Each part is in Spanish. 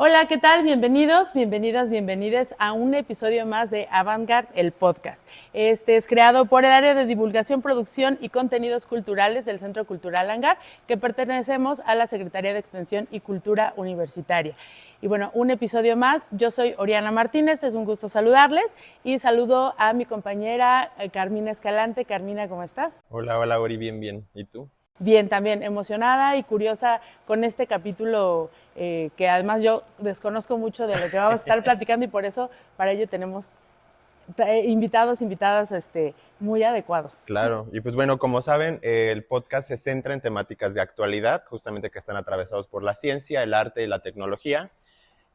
Hola, ¿qué tal? Bienvenidos, bienvenidas, bienvenides a un episodio más de Avantgarde, el podcast. Este es creado por el área de divulgación, producción y contenidos culturales del Centro Cultural Hangar, que pertenecemos a la Secretaría de Extensión y Cultura Universitaria. Y bueno, un episodio más. Yo soy Oriana Martínez, es un gusto saludarles y saludo a mi compañera Carmina Escalante. Carmina, ¿cómo estás? Hola, Ori, bien. ¿Y tú? Bien, también emocionada y curiosa con este capítulo que además yo desconozco mucho de lo que vamos a estar platicando y por eso para ello tenemos invitadas muy adecuados. Claro, y pues bueno, como saben, el podcast se centra en temáticas de actualidad, justamente que están atravesados por la ciencia, el arte y la tecnología,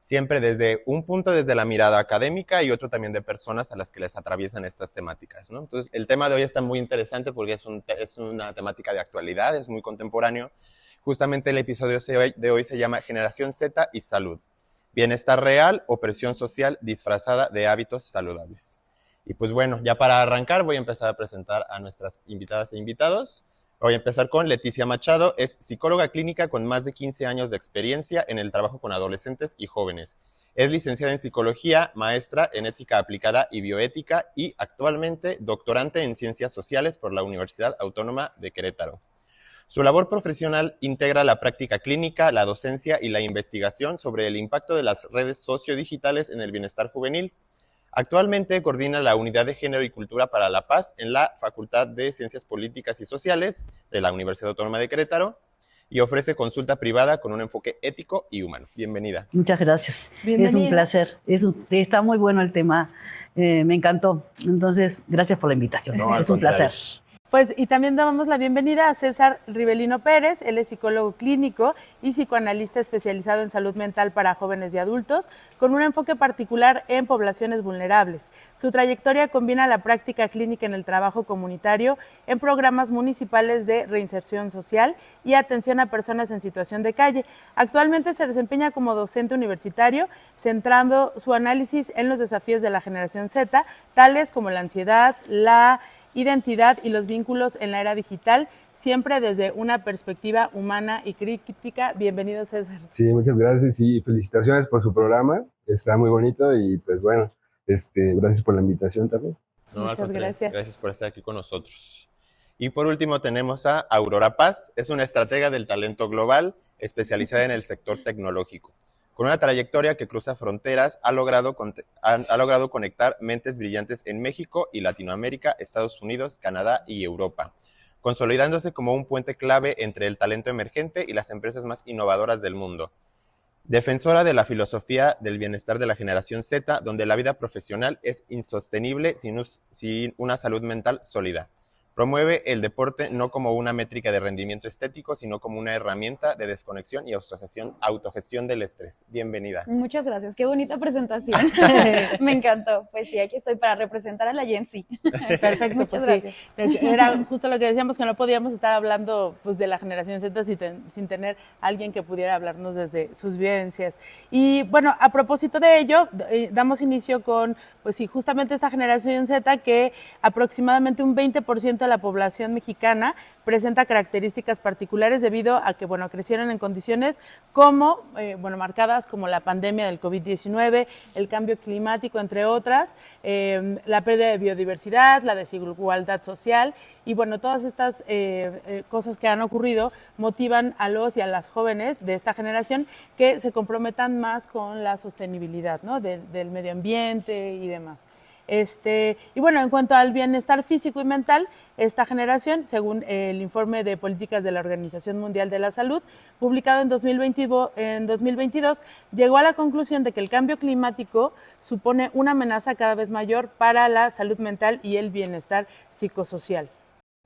siempre desde un punto desde la mirada académica y otro también de personas a las que les atraviesan estas temáticas, ¿no? Entonces, el tema de hoy está muy interesante porque es una temática de actualidad, es muy contemporáneo. Justamente el episodio de hoy se llama Generación Z y Salud. Bienestar real o presión social disfrazada de hábitos saludables. Y pues bueno, ya para arrancar voy a empezar a presentar a nuestras invitadas e invitados. Voy a empezar con Leticia Machado, es psicóloga clínica con más de 15 años de experiencia en el trabajo con adolescentes y jóvenes. Es licenciada en psicología, maestra en ética aplicada y bioética y actualmente doctorante en ciencias sociales por la Universidad Autónoma de Querétaro. Su labor profesional integra la práctica clínica, la docencia y la investigación sobre el impacto de las redes sociodigitales en el bienestar juvenil. Actualmente coordina la Unidad de Género y Cultura para la Paz en la Facultad de Ciencias Políticas y Sociales de la Universidad Autónoma de Querétaro y ofrece consulta privada con un enfoque ético y humano. Bienvenida. Muchas gracias. Bienvenida. Es un placer. Está muy bueno el tema. Me encantó. Entonces, gracias por la invitación. No, es un placer. Pues y también damos la bienvenida a César Ribelino Pérez. Él es psicólogo clínico y psicoanalista especializado en salud mental para jóvenes y adultos, con un enfoque particular en poblaciones vulnerables. Su trayectoria combina la práctica clínica en el trabajo comunitario, en programas municipales de reinserción social y atención a personas en situación de calle. Actualmente se desempeña como docente universitario, centrando su análisis en los desafíos de la generación Z, tales como la ansiedad, la identidad y los vínculos en la era digital, siempre desde una perspectiva humana y crítica. Bienvenido, César. Sí, muchas gracias y felicitaciones por su programa. Está muy bonito y pues bueno, gracias por la invitación también. No, muchas gracias. Gracias por estar aquí con nosotros. Y por último tenemos a Aurora Paz, es una estratega del talento global especializada en el sector tecnológico. Con una trayectoria que cruza fronteras, ha logrado conectar mentes brillantes en México y Latinoamérica, Estados Unidos, Canadá y Europa, consolidándose como un puente clave entre el talento emergente y las empresas más innovadoras del mundo. Defensora de la filosofía del bienestar de la generación Z, donde la vida profesional es insostenible sin una salud mental sólida. Promueve el deporte no como una métrica de rendimiento estético, sino como una herramienta de desconexión y autogestión del estrés. Bienvenida. Muchas gracias, qué bonita presentación. Me encantó. Pues sí, aquí estoy para representar a la Gen Z. Perfecto, muchas pues gracias. Sí. Era justo lo que decíamos, que no podíamos estar hablando pues, de la generación Z sin tener alguien que pudiera hablarnos desde sus vivencias. Y bueno, a propósito de ello, damos inicio con, pues sí, justamente esta generación Z que aproximadamente un 20% de la población mexicana presenta características particulares debido a que, bueno, crecieron en condiciones como, marcadas como la pandemia del COVID-19, el cambio climático, entre otras, la pérdida de biodiversidad, la desigualdad social y, bueno, todas estas cosas que han ocurrido motivan a los y a las jóvenes de esta generación que se comprometan más con la sostenibilidad, ¿no? del medio ambiente y demás. Y bueno, en cuanto al bienestar físico y mental, esta generación, según el informe de políticas de la Organización Mundial de la Salud, publicado en 2022, llegó a la conclusión de que el cambio climático supone una amenaza cada vez mayor para la salud mental y el bienestar psicosocial.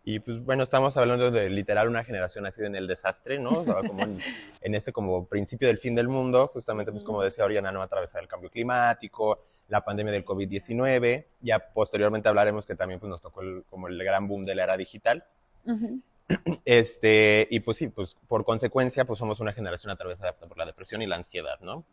Y pues bueno, estamos hablando de literal una generación así en el desastre, ¿no? O sea, como en ese como principio del fin del mundo, justamente pues como decía Oriana, ¿no? Atravesar el cambio climático, la pandemia del COVID-19, ya posteriormente hablaremos que también pues nos tocó como el gran boom de la era digital. Uh-huh. Y pues sí, pues por consecuencia pues somos una generación atravesada por la depresión y la ansiedad, ¿no?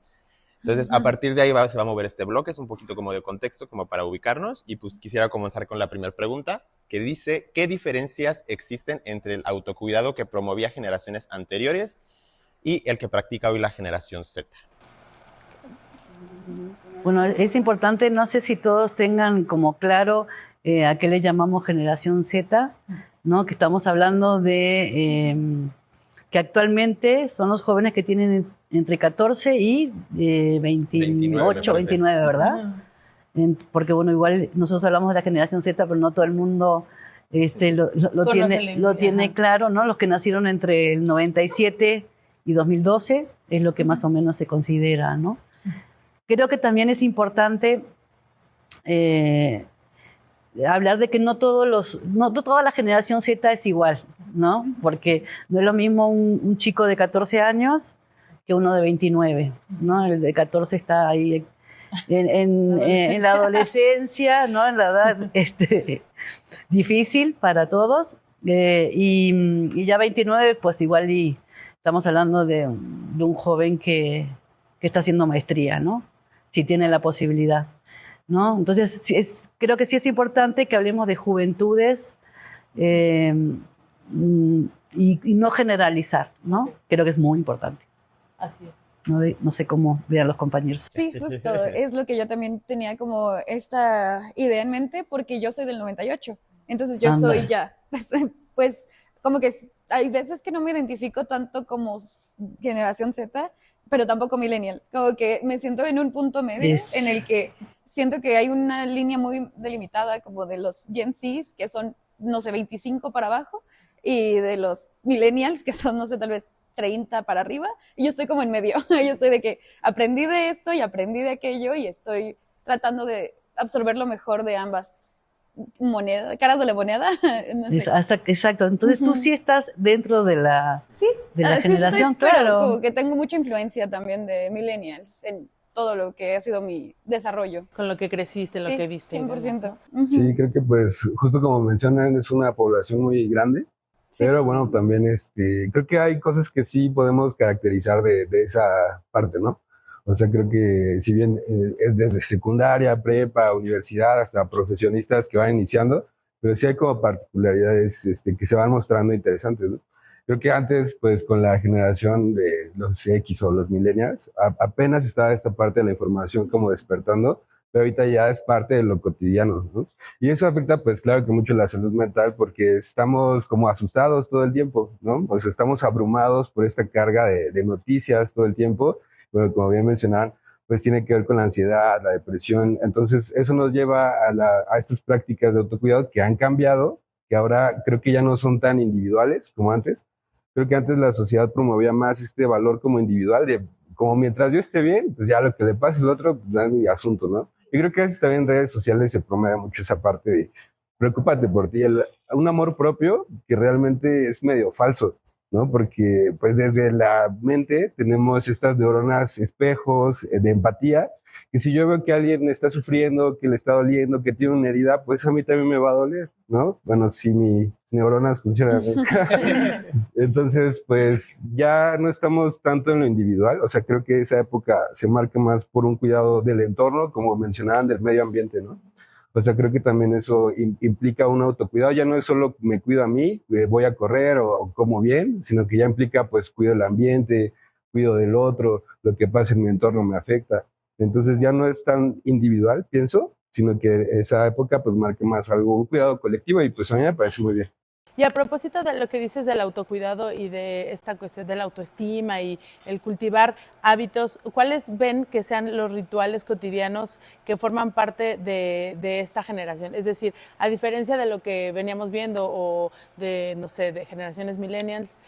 Entonces, a partir de ahí se va a mover este bloque, es un poquito como de contexto, como para ubicarnos, y pues quisiera comenzar con la primera pregunta, que dice, ¿qué diferencias existen entre el autocuidado que promovía generaciones anteriores y el que practica hoy la generación Z? Bueno, es importante, no sé si todos tengan como claro a qué le llamamos generación Z, ¿no? Que estamos hablando de que actualmente son los jóvenes que tienen entre 14 y 28, 29, ¿verdad? Porque bueno, igual nosotros hablamos de la generación Z, pero no todo el mundo lo tiene claro, ¿no? Los que nacieron entre el 97 y 2012 es lo que más o menos se considera, ¿no? Creo que también es importante hablar de que no toda la generación Z es igual, ¿no? Porque no es lo mismo un chico de 14 años que uno de 29, ¿no? El de 14 está ahí en la adolescencia, ¿no? En la edad difícil para todos. Y ya 29, pues igual y estamos hablando de un joven que está haciendo maestría, ¿no? Si tiene la posibilidad, ¿no? Entonces, creo que sí es importante que hablemos de juventudes y no generalizar, ¿no? Creo que es muy importante. Así es. No sé cómo vean los compañeros. Sí, justo, es lo que yo también tenía como esta idea en mente, porque yo soy del 98, entonces yo soy ya, pues como que hay veces que no me identifico tanto como generación Z, pero tampoco millennial, como que me siento en un punto medio en el que siento que hay una línea muy delimitada como de los Gen Zs, que son, no sé, 25 para abajo, y de los millennials, que son, no sé, tal vez 30 para arriba, y yo estoy como en medio. Yo estoy de que aprendí de esto y aprendí de aquello y estoy tratando de absorber lo mejor de ambas caras de la moneda. No sé. Exacto. Entonces tú sí estás dentro de la generación, estoy, claro. Pero como que tengo mucha influencia también de millennials en todo lo que ha sido mi desarrollo. Con lo que creciste, lo que viste. 100%. Sí, creo que pues justo como mencionan es una población muy grande. Sí. Pero bueno, también creo que hay cosas que sí podemos caracterizar de esa parte, ¿no? O sea, creo que si bien es desde secundaria, prepa, universidad, hasta profesionistas que van iniciando, pero sí hay como particularidades que se van mostrando interesantes, ¿no? Creo que antes, pues con la generación de los X o los millennials, apenas estaba esta parte de la información como despertando, pero ahorita ya es parte de lo cotidiano, ¿no? Y eso afecta, pues claro que mucho la salud mental porque estamos como asustados todo el tiempo, ¿no? Pues estamos abrumados por esta carga de noticias todo el tiempo, pero como bien mencionaban, pues tiene que ver con la ansiedad, la depresión. Entonces eso nos lleva a estas prácticas de autocuidado que han cambiado, que ahora creo que ya no son tan individuales como antes. Creo que antes la sociedad promovía más este valor como individual, de como mientras yo esté bien, pues ya lo que le pase al otro, pues es mi asunto, ¿no? Y creo que a veces también en redes sociales se promueve mucho esa parte de preocúpate por ti, un amor propio que realmente es medio falso, ¿no? Porque pues desde la mente tenemos estas neuronas espejos de empatía, que si yo veo que alguien está sufriendo, que le está doliendo, que tiene una herida, pues a mí también me va a doler, ¿no? Bueno, si mis neuronas funcionan bien. Entonces, pues ya no estamos tanto en lo individual, o sea, creo que esa época se marca más por un cuidado del entorno, como mencionaban, del medio ambiente, ¿no? O sea, creo que también eso implica un autocuidado. Ya no es solo me cuido a mí, voy a correr o como bien, sino que ya implica, pues, cuido el ambiente, cuido del otro, lo que pasa en mi entorno me afecta. Entonces ya no es tan individual, pienso, sino que esa época, pues, marca más algo, un cuidado colectivo y pues a mí me parece muy bien. Y a propósito de lo que dices del autocuidado y de esta cuestión de la autoestima y el cultivar hábitos, ¿cuáles ven que sean los rituales cotidianos que forman parte de esta generación? Es decir, a diferencia de lo que veníamos viendo o de, no sé, de generaciones millennials,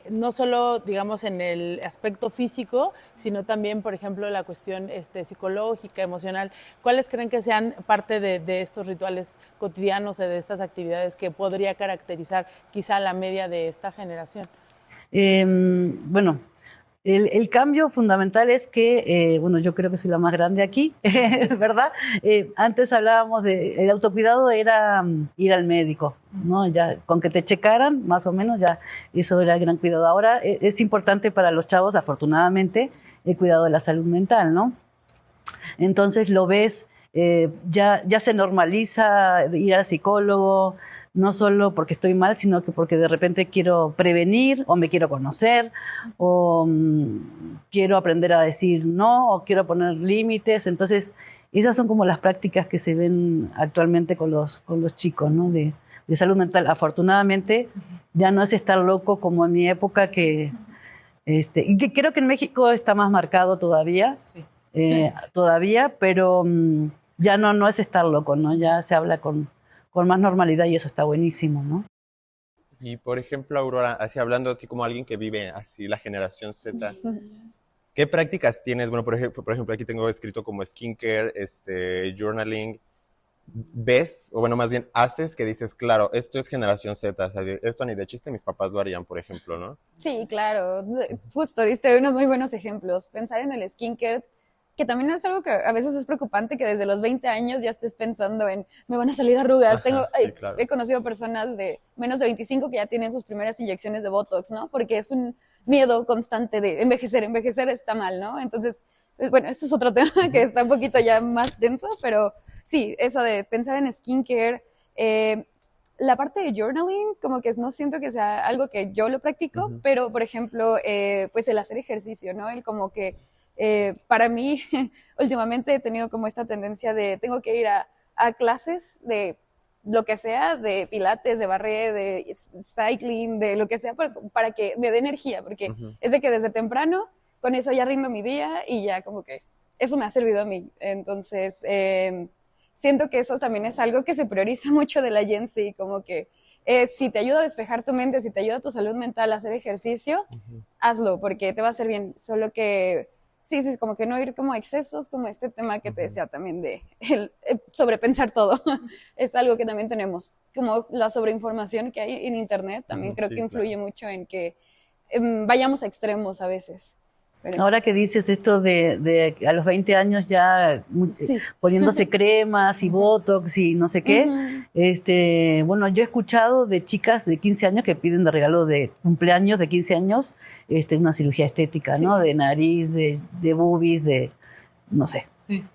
no solo, digamos, en el aspecto físico, sino también, por ejemplo, la cuestión psicológica, emocional. ¿Cuáles creen que sean parte de estos rituales cotidianos o de estas actividades que podría caracterizar quizá la media de esta generación? Bueno, el cambio fundamental es que, bueno, yo creo que soy la más grande aquí, ¿verdad? Antes hablábamos el autocuidado era ir al médico, ¿no? Ya con que te checaran, más o menos, ya eso era el gran cuidado. Ahora es importante para los chavos, afortunadamente, el cuidado de la salud mental, ¿no? Entonces lo ves, ya se normaliza ir al psicólogo, no solo porque estoy mal, sino que porque de repente quiero prevenir o me quiero conocer o quiero aprender a decir no o quiero poner límites. Entonces, esas son como las prácticas que se ven actualmente con los chicos, ¿no? De salud mental. Afortunadamente, ya no es estar loco como en mi época y que creo que en México está más marcado todavía, Sí. todavía, pero ya no es estar loco, ¿no? Ya se habla con más normalidad y eso está buenísimo, ¿no? Y por ejemplo, Aurora, así hablando a ti como alguien que vive así la generación Z, ¿qué prácticas tienes? Bueno, por ejemplo, aquí tengo escrito como skincare, journaling. ¿Ves, o bueno, más bien haces que dices, claro, esto es generación Z, o sea, esto ni de chiste mis papás lo harían, por ejemplo, ¿no? Sí, claro. Justo diste unos muy buenos ejemplos. Pensar en el skincare, que también es algo que a veces es preocupante, que desde los 20 años ya estés pensando en, me van a salir arrugas. Ajá, sí, claro. He conocido personas de menos de 25 que ya tienen sus primeras inyecciones de Botox, ¿no? Porque es un miedo constante de envejecer. Envejecer está mal, ¿no? Entonces, bueno, ese es otro tema que está un poquito ya más denso, pero sí, eso de pensar en skincare. La parte de journaling, como que no siento que sea algo que yo lo practico, pero por ejemplo, pues el hacer ejercicio, ¿no? El como que para mí, últimamente he tenido como esta tendencia de tengo que ir a clases de lo que sea, de pilates, de barre, de cycling, de lo que sea, para que me dé energía, porque es de que desde temprano con eso ya rindo mi día y ya como que eso me ha servido a mí. Entonces, siento que eso también es algo que se prioriza mucho de la Gen Z, como que si te ayuda a despejar tu mente, si te ayuda a tu salud mental a hacer ejercicio, hazlo, porque te va a hacer bien. Solo que, sí, como que no ir como a excesos, como este tema que te decía también de sobrepensar todo. Es algo que también tenemos, como la sobreinformación que hay en internet, también creo Sí, que influye claro. mucho en que vayamos a extremos a veces. Pero Ahora que dices esto de a los 20 años ya sí. poniéndose cremas y botox y no sé qué, bueno, yo he escuchado de chicas de 15 años que piden de regalo de cumpleaños de 15 años una cirugía estética, Sí. ¿no? De nariz, de boobies, de no sé. Sí.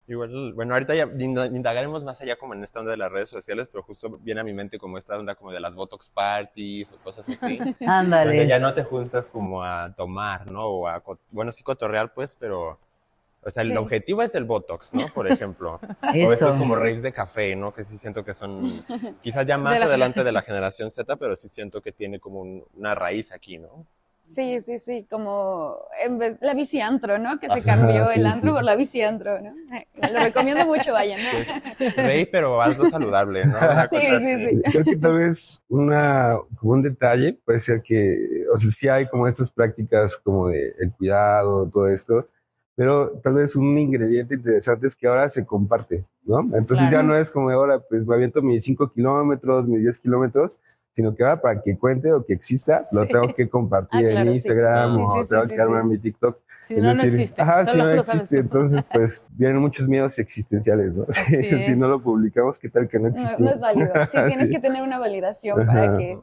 Igual, bueno, ahorita ya indagaremos más allá como en esta onda de las redes sociales, pero justo viene a mi mente como esta onda como de las Botox parties o cosas así, donde Ándale. ya no te juntas como a tomar, ¿no? O a, bueno, sí cotorrear, pues, pero, o sea, el Sí. objetivo es el Botox, ¿no? Por ejemplo. O Eso. estos como raves de café, ¿no? Que sí siento que son quizás ya más adelante de la generación Z, pero sí siento que tiene como una raíz aquí, ¿no? Sí, como en vez la bici antro, ¿no? Que se cambió sí, el antro sí. por la bici antro, ¿no? Lo recomiendo mucho, vayan, ¿no? Rave, pero hazlo saludable, ¿no? Una Sí, cosa sí, así. sí. Creo que tal vez como un detalle puede ser que, o sea, sí hay como estas prácticas como de el cuidado, todo esto, pero tal vez un ingrediente interesante es que ahora se comparte, ¿no? Entonces Claro. ya no es como de ahora, pues me aviento mis 5 kilómetros, mis 10 kilómetros, sino que ahora para que cuente o que exista, lo tengo que compartir en Claro, sí. Instagram Sí, o sí, tengo sí, que sí, armar sí. mi TikTok. Si Es no, no decir, existe. ajá, si Solo no lo sabes existe, tú. entonces pues vienen muchos miedos existenciales, ¿no? Así Si es. no lo publicamos, ¿qué tal que no No, existió? no es válido. Sí, tienes Sí. que tener una validación para Ajá. que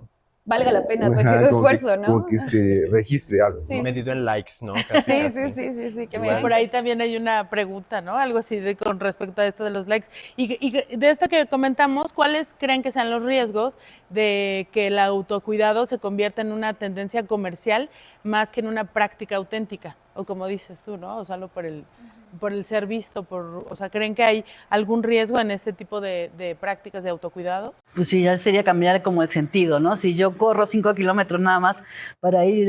valga la pena tu Ajá, esfuerzo, como ¿no? que se registre algo, Sí. ¿no? Medido en likes, ¿no? Casi, Sí, casi. que me Igual. den. Por ahí también hay una pregunta, ¿no? Algo así con respecto a esto de los likes. Y de esto que comentamos, ¿cuáles creen que sean los riesgos de que el autocuidado se convierta en una tendencia comercial más que en una práctica auténtica? O como dices tú, ¿no? O solo por el ser visto, o sea, ¿creen que hay algún riesgo en este tipo de prácticas de autocuidado? Pues sí, ya sería cambiar como el sentido, ¿no? Si yo corro 5 kilómetros nada más para ir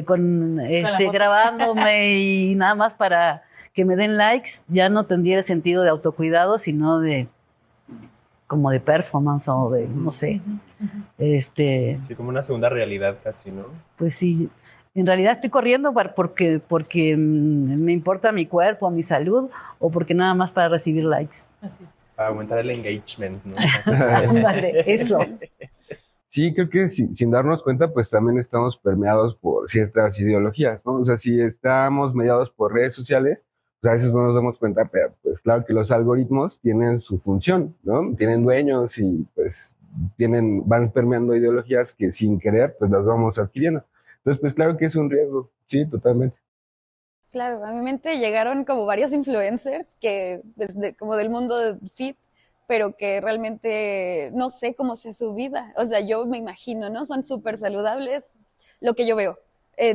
foto. grabándome y nada más para que me den likes, ya no tendría el sentido de autocuidado, sino como de performance o de, no sé. Sí, como una segunda realidad casi, ¿no? Pues sí, en realidad estoy corriendo porque me importa mi cuerpo, mi salud, o porque nada más para recibir likes. Así es. Para aumentar el engagement, ¿no? Ándale, eso. Sí, creo que sin darnos cuenta, pues también estamos permeados por ciertas ideologías, ¿no? O sea, si estamos mediados por redes sociales, pues a veces no nos damos cuenta, pero pues claro que los algoritmos tienen su función, ¿no? Tienen dueños y pues van permeando ideologías que sin querer, pues las vamos adquiriendo. Entonces, pues claro que es un riesgo, sí, totalmente. Claro, a mi mente llegaron como varios influencers que, como del mundo de fit, pero que realmente no sé cómo sea su vida. O sea, yo me imagino, ¿no? Son súper saludables, lo que yo veo,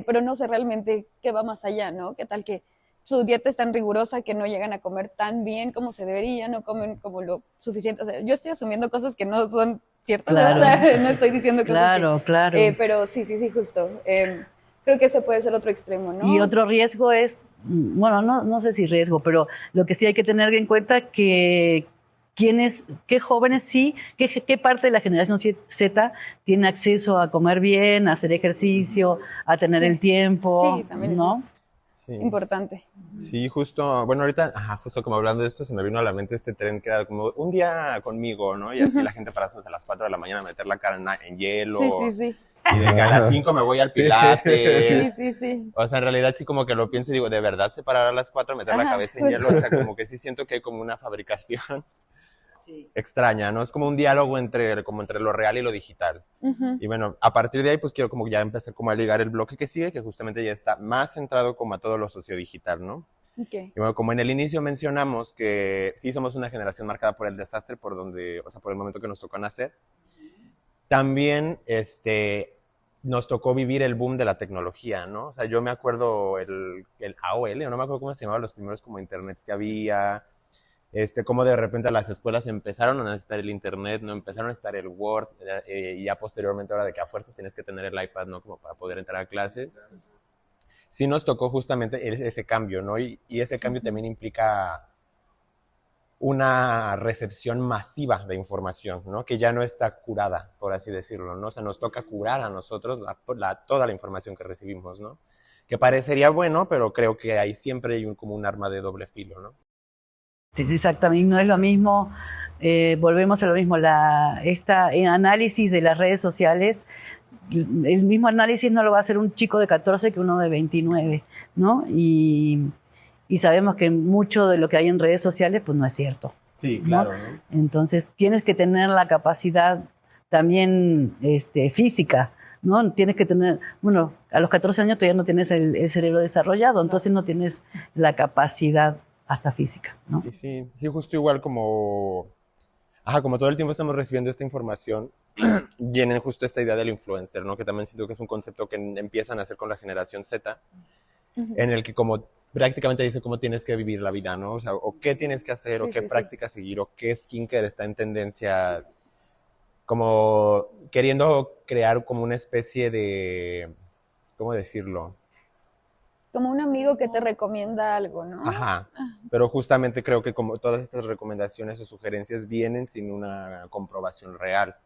pero no sé realmente qué va más allá, ¿no? ¿Qué tal que su dieta es tan rigurosa que no llegan a comer tan bien como se debería, no comen como lo suficiente? O sea, yo estoy asumiendo cosas que no son ciertas, Claro. ¿verdad? No estoy diciendo cosas Claro, claro. pero sí, justo. Creo que ese puede ser otro extremo, ¿no? Y otro riesgo es, bueno, no sé si riesgo, pero lo que sí hay que tener en cuenta que qué jóvenes sí, qué parte de la generación Z tiene acceso a comer bien, a hacer ejercicio, a tener Sí. el tiempo, Sí, también ¿no? eso Sí. es importante. Sí, justo, bueno, ahorita, justo como hablando de esto, se me vino a la mente este tren que era como un día conmigo, ¿no? Y así la gente parándose a las 4 de la mañana a meter la cara en hielo. Sí. Y de que a las 5 me voy al pilates. Sí. O sea, en realidad sí como que lo pienso y digo, ¿de verdad se parará a las 4 meter la Ajá, cabeza en hielo? O sea, como que sí siento que hay como una fabricación Sí. extraña, ¿no? Es como un diálogo entre lo real y lo digital. Ujú. Y bueno, a partir de ahí, pues quiero como ya empezar como a ligar el bloque que sigue, que justamente ya está más centrado como a todo lo sociodigital, ¿no? Ok. Y bueno, como en el inicio mencionamos que sí somos una generación marcada por el desastre, por el momento que nos tocó nacer, también nos tocó vivir el boom de la tecnología, ¿no? O sea, yo me acuerdo el AOL, no me acuerdo cómo se llamaban los primeros como internets que había, cómo de repente las escuelas empezaron a necesitar el internet, no empezaron a necesitar el Word, y ya posteriormente ahora de que a fuerzas tienes que tener el iPad, ¿no? Como para poder entrar a clases. Sí nos tocó justamente ese cambio, ¿no? Y ese cambio también implica una recepción masiva de información, ¿no? Que ya no está curada, por así decirlo, ¿no? O sea, nos toca curar a nosotros toda la información que recibimos, ¿no? Que parecería bueno, pero creo que ahí siempre hay como un arma de doble filo, ¿no? Exactamente, no es lo mismo, volvemos a lo mismo, el análisis de las redes sociales, el mismo análisis no lo va a hacer un chico de 14 que uno de 29, ¿no? Y sabemos que mucho de lo que hay en redes sociales pues no es cierto. Sí, claro, ¿no? Entonces tienes que tener la capacidad también física, ¿no? Tienes que tener, bueno, a los 14 años todavía no tienes el cerebro desarrollado, entonces no tienes la capacidad hasta física, ¿no? Y sí, justo igual como todo el tiempo estamos recibiendo esta información, viene justo esta idea del influencer, ¿no? Que también siento que es un concepto que empiezan a hacer con la generación Z, en el que como prácticamente dice cómo tienes que vivir la vida, ¿no? O sea, o qué tienes que hacer, o qué práctica seguir, o qué skincare está en tendencia, como queriendo crear como una especie de, ¿cómo decirlo? Como un amigo que te recomienda algo, ¿no? Ajá, pero justamente creo que como todas estas recomendaciones o sugerencias vienen sin una comprobación real,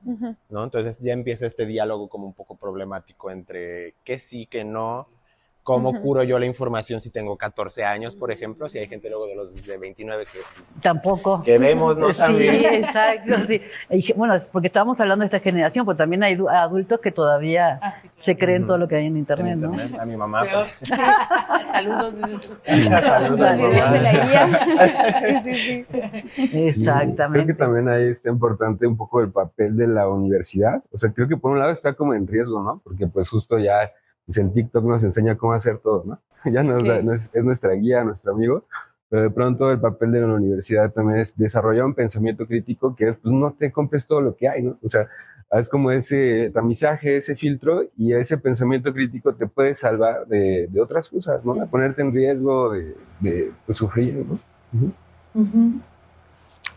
¿no? Entonces ya empieza este diálogo como un poco problemático entre qué sí, qué no, cómo curo yo la información si tengo 14 años, por ejemplo, si hay gente luego de 29 que tampoco. Que vemos, ¿no? También. Sí, exacto, sí. Y, bueno, porque estábamos hablando de esta generación, pues también hay adultos que todavía Sí, claro. se creen todo lo que hay en internet, ¿no? A mi mamá. Peor. pues. Saludos. Saludos Los a mi videos mamá. de la guía. Sí. Exactamente. Creo que también ahí está importante un poco el papel de la universidad. O sea, creo que por un lado está como en riesgo, ¿no? Porque pues justo ya pues, el TikTok nos enseña cómo hacer todo, ¿no? Ya es nuestra guía, nuestro amigo. Pero de pronto el papel de la universidad también es desarrollar un pensamiento crítico que es, pues no te compres todo lo que hay, ¿no? O sea, es como ese tamizaje, ese filtro, y ese pensamiento crítico te puede salvar de otras cosas, ¿no? De ponerte en riesgo, de pues, sufrir, ¿no?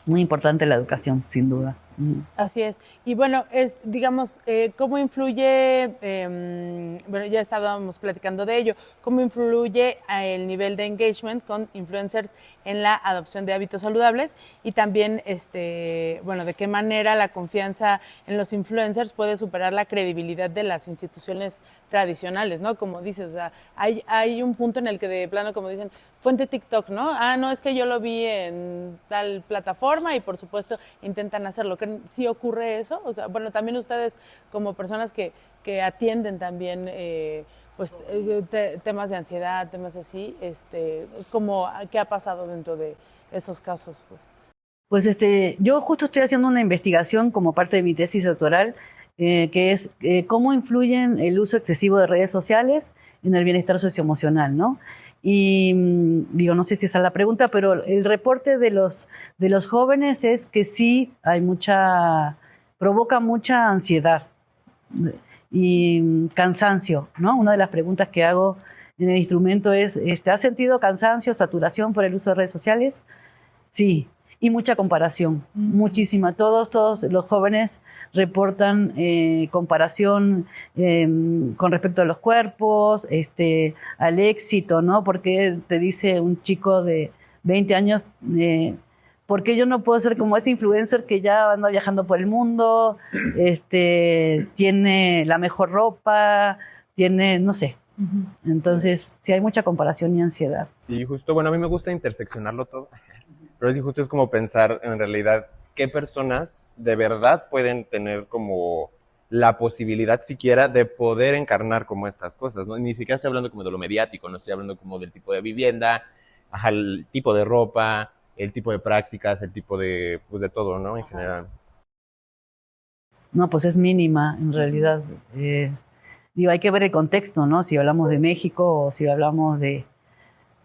Muy importante la educación, sin duda. Así es. Y bueno, digamos, ¿cómo influye, bueno, ya estábamos platicando de ello, cómo influye el nivel de engagement con influencers en la adopción de hábitos saludables? Y también, bueno, ¿de qué manera la confianza en los influencers puede superar la credibilidad de las instituciones tradicionales, ¿no? Como dices, o sea, hay un punto en el que de plano, como dicen, fuente TikTok, ¿no? No, es que yo lo vi en tal plataforma y por supuesto intentan hacerlo. ¿Sí ocurre eso? O sea, bueno, también ustedes como personas que atienden también pues, temas de ansiedad, temas así, ¿qué ha pasado dentro de esos casos? Pues yo justo estoy haciendo una investigación como parte de mi tesis doctoral, que es cómo influyen el uso excesivo de redes sociales en el bienestar socioemocional, ¿no? Y digo, no sé si esa es la pregunta, pero el reporte de los jóvenes es que sí provoca mucha ansiedad y cansancio, ¿no? Una de las preguntas que hago en el instrumento es, ¿has sentido cansancio, saturación por el uso de redes sociales? Sí. Y mucha comparación, muchísima. Todos los jóvenes reportan comparación con respecto a los cuerpos, al éxito, ¿no? Porque te dice un chico de 20 años, ¿por qué yo no puedo ser como ese influencer que ya anda viajando por el mundo, tiene la mejor ropa, tiene, no sé? Entonces, sí hay mucha comparación y ansiedad. Sí, justo, bueno, a mí me gusta interseccionarlo todo. Pero sí, justo es como pensar en realidad qué personas de verdad pueden tener como la posibilidad siquiera de poder encarnar como estas cosas, ¿no? Ni siquiera estoy hablando como de lo mediático, no estoy hablando como del tipo de vivienda, el tipo de ropa, el tipo de prácticas, el tipo de, pues de todo, ¿no? En general. No, pues es mínima en realidad. Digo, hay que ver el contexto, ¿no? Si hablamos de México o si hablamos de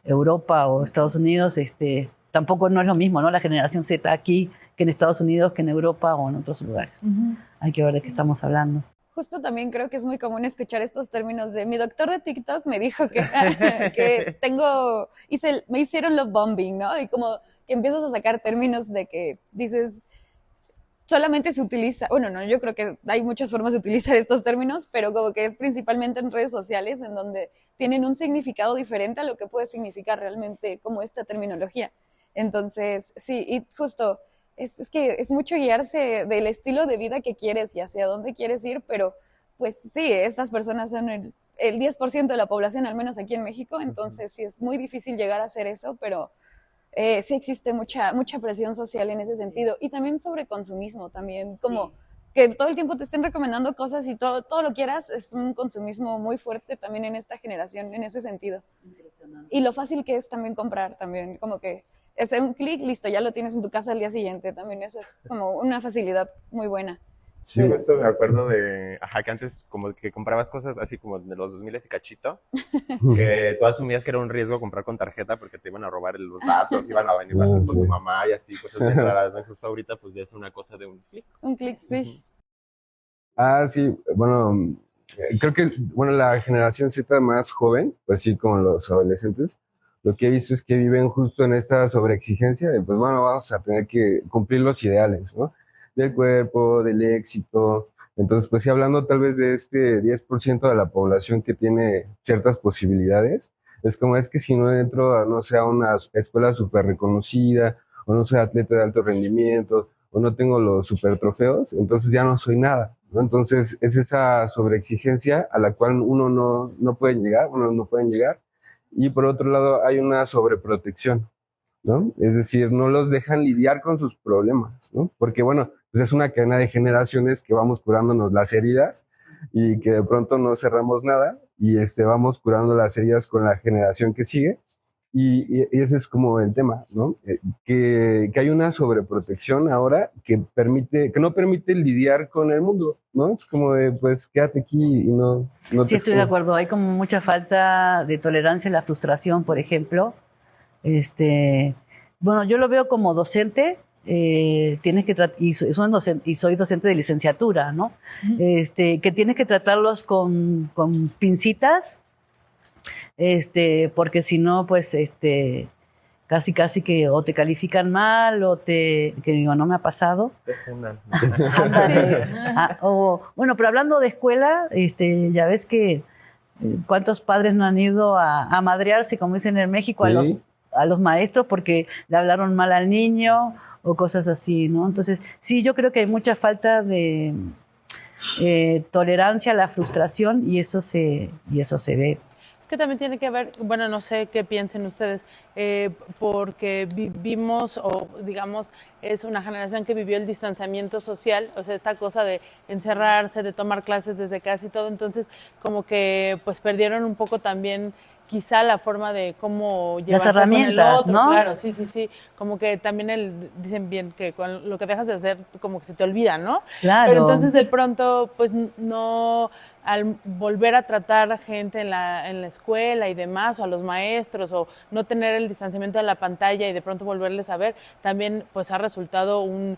Europa o Estados Unidos, tampoco no es lo mismo, ¿no? La generación Z aquí que en Estados Unidos, que en Europa o en otros lugares. Hay que ver de qué estamos hablando. Justo también creo que es muy común escuchar estos términos de mi doctor de TikTok me dijo que, me hicieron love bombing, ¿no? Y como que empiezas a sacar términos de que dices, solamente se utiliza, bueno, no, yo creo que hay muchas formas de utilizar estos términos, pero como que es principalmente en redes sociales en donde tienen un significado diferente a lo que puede significar realmente como esta terminología. Entonces, sí, y justo, es que es mucho guiarse del estilo de vida que quieres y hacia dónde quieres ir, pero pues sí, estas personas son el 10% de la población, al menos aquí en México, entonces sí es muy difícil llegar a hacer eso, pero sí existe mucha presión social en ese sentido. Y también sobre consumismo, también como que todo el tiempo te estén recomendando cosas y todo lo quieras, es un consumismo muy fuerte también en esta generación, en ese sentido. Y lo fácil que es también comprar, también como que es un clic, listo, ya lo tienes en tu casa al día siguiente, también eso es como una facilidad muy buena. Sí, justo me acuerdo de, que antes como que comprabas cosas así como de los 2000 y cachito, que tú asumías que era un riesgo comprar con tarjeta porque te iban a robar los datos, iban a venir con tu mamá y así, cosas bien raras, ¿no? Justo ahorita pues ya es una cosa de un clic. Un clic, sí. Sí, bueno, creo que, bueno, la generación Z más joven, pues sí, como los adolescentes, lo que he visto es que viven justo en esta sobreexigencia de, pues bueno, vamos a tener que cumplir los ideales, ¿no? Del cuerpo, del éxito. Entonces, pues sí, hablando tal vez de este 10% de la población que tiene ciertas posibilidades, es como es que si no entro a, no sé, a una escuela súper reconocida, o no soy atleta de alto rendimiento, o no tengo los super trofeos, entonces ya no soy nada, ¿no? Entonces, es esa sobreexigencia a la cual uno no puede llegar, uno no pueden llegar. Y por otro lado, hay una sobreprotección, ¿no? Es decir, no los dejan lidiar con sus problemas, ¿no? Porque, bueno, pues es una cadena de generaciones que vamos curándonos las heridas y que de pronto no cerramos nada y vamos curando las heridas con la generación que sigue. Y ese es como el tema, ¿no? Que hay una sobreprotección ahora que no permite lidiar con el mundo, ¿no? Es como de, pues, quédate aquí y no Sí, estoy de acuerdo. Hay como mucha falta de tolerancia a la frustración, por ejemplo. Bueno, yo lo veo como docente, tienes que y soy docente de licenciatura, ¿no? Que tienes que tratarlos con pincitas, porque si no, pues, casi que o te califican mal o que digo, no me ha pasado. Bueno, pero hablando de escuela, ya ves que cuántos padres no han ido a madrearse, como dicen en México, sí, a los maestros porque le hablaron mal al niño o cosas así, ¿no? Entonces, sí, yo creo que hay mucha falta de tolerancia a la frustración y eso se ve. Es que también tiene que ver, bueno, no sé qué piensen ustedes, porque vivimos, o digamos, es una generación que vivió el distanciamiento social, o sea, esta cosa de encerrarse, de tomar clases desde casa y todo, entonces como que pues perdieron un poco también quizá la forma de cómo Las llevarte con el herramientas, otro, ¿no? claro, sí, como que también dicen bien que con lo que dejas de hacer como que se te olvida, ¿no? Claro. Pero entonces de pronto, pues no, al volver a tratar a gente en la escuela y demás, o a los maestros, o no tener el distanciamiento de la pantalla y de pronto volverles a ver, también pues ha resultado ¿cómo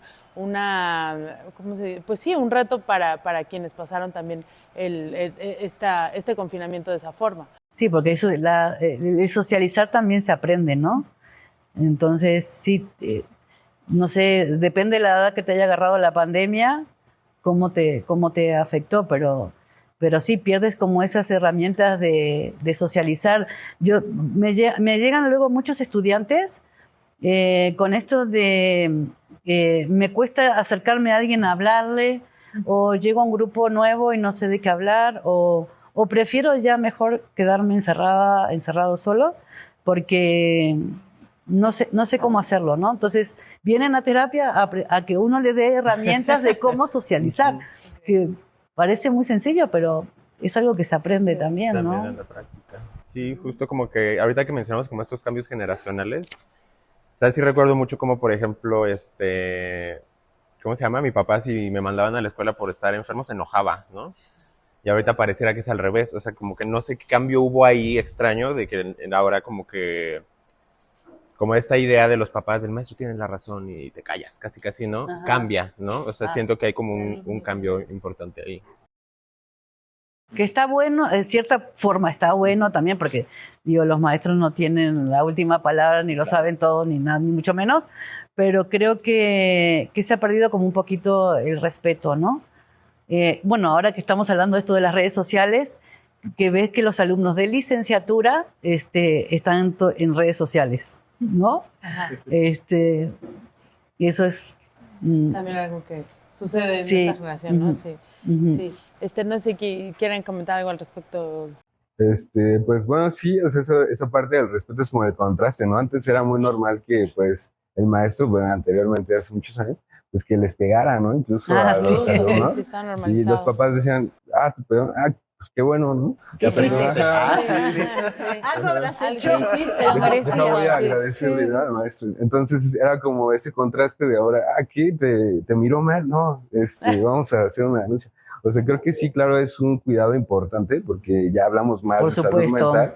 se dice? Pues sí, un reto para quienes pasaron también este confinamiento de esa forma. Sí, porque eso, el socializar también se aprende, ¿no? Entonces, sí, no sé, depende de la edad que te haya agarrado la pandemia, cómo te afectó, pero sí pierdes como esas herramientas de socializar. Me llegan luego muchos estudiantes con esto de me cuesta acercarme a alguien a hablarle, o llego a un grupo nuevo y no sé de qué hablar, o prefiero ya mejor quedarme encerrado solo, porque no sé cómo hacerlo, ¿no? Entonces vienen a terapia a que uno le dé herramientas de cómo socializar, que parece muy sencillo, pero es algo que se aprende también, ¿no? También en la práctica. Sí, justo como que ahorita que mencionamos como estos cambios generacionales, ¿sabes? Sí recuerdo mucho como, por ejemplo, ¿cómo se llama? Mi papá, si me mandaban a la escuela por estar enfermo, se enojaba, ¿no? Y ahorita pareciera que es al revés, o sea, como que no sé qué cambio hubo ahí extraño, de que ahora como esta idea de los papás del maestro tienen la razón y te callas, casi, ¿no? Ajá. Cambia, ¿no? O sea, siento que hay como un cambio importante ahí. Que está bueno, en cierta forma está bueno también, porque digo, los maestros no tienen la última palabra, ni lo saben todo, ni nada, ni mucho menos, pero creo que se ha perdido como un poquito el respeto, ¿no? Bueno, ahora que estamos hablando de esto de las redes sociales, que ves que los alumnos de licenciatura están en redes sociales, ¿no? Ajá. Y eso es... También algo que sucede en esta generación, ¿no? Sí. Sí. No sé si quieren comentar algo al respecto. Pues bueno, sí, o sea, esa parte del respeto es como el contraste, ¿no? Antes era muy normal que, pues, el maestro, bueno, anteriormente, hace muchos años, pues que les pegara, ¿no? Incluso a los alumnos. Sí, está normalizado. Y los papás decían, te pegó, pues qué bueno, ¿no? ¿Qué hiciste? Algo habrás hecho. Algo hiciste, lo merecías. No voy a agradecerle, ¿no? Al maestro. Entonces era como ese contraste de ahora, ¿qué? ¿Te miró mal? No, vamos a hacer una denuncia. O sea, creo que sí, claro, es un cuidado importante porque ya hablamos más Por de salud supuesto. mental,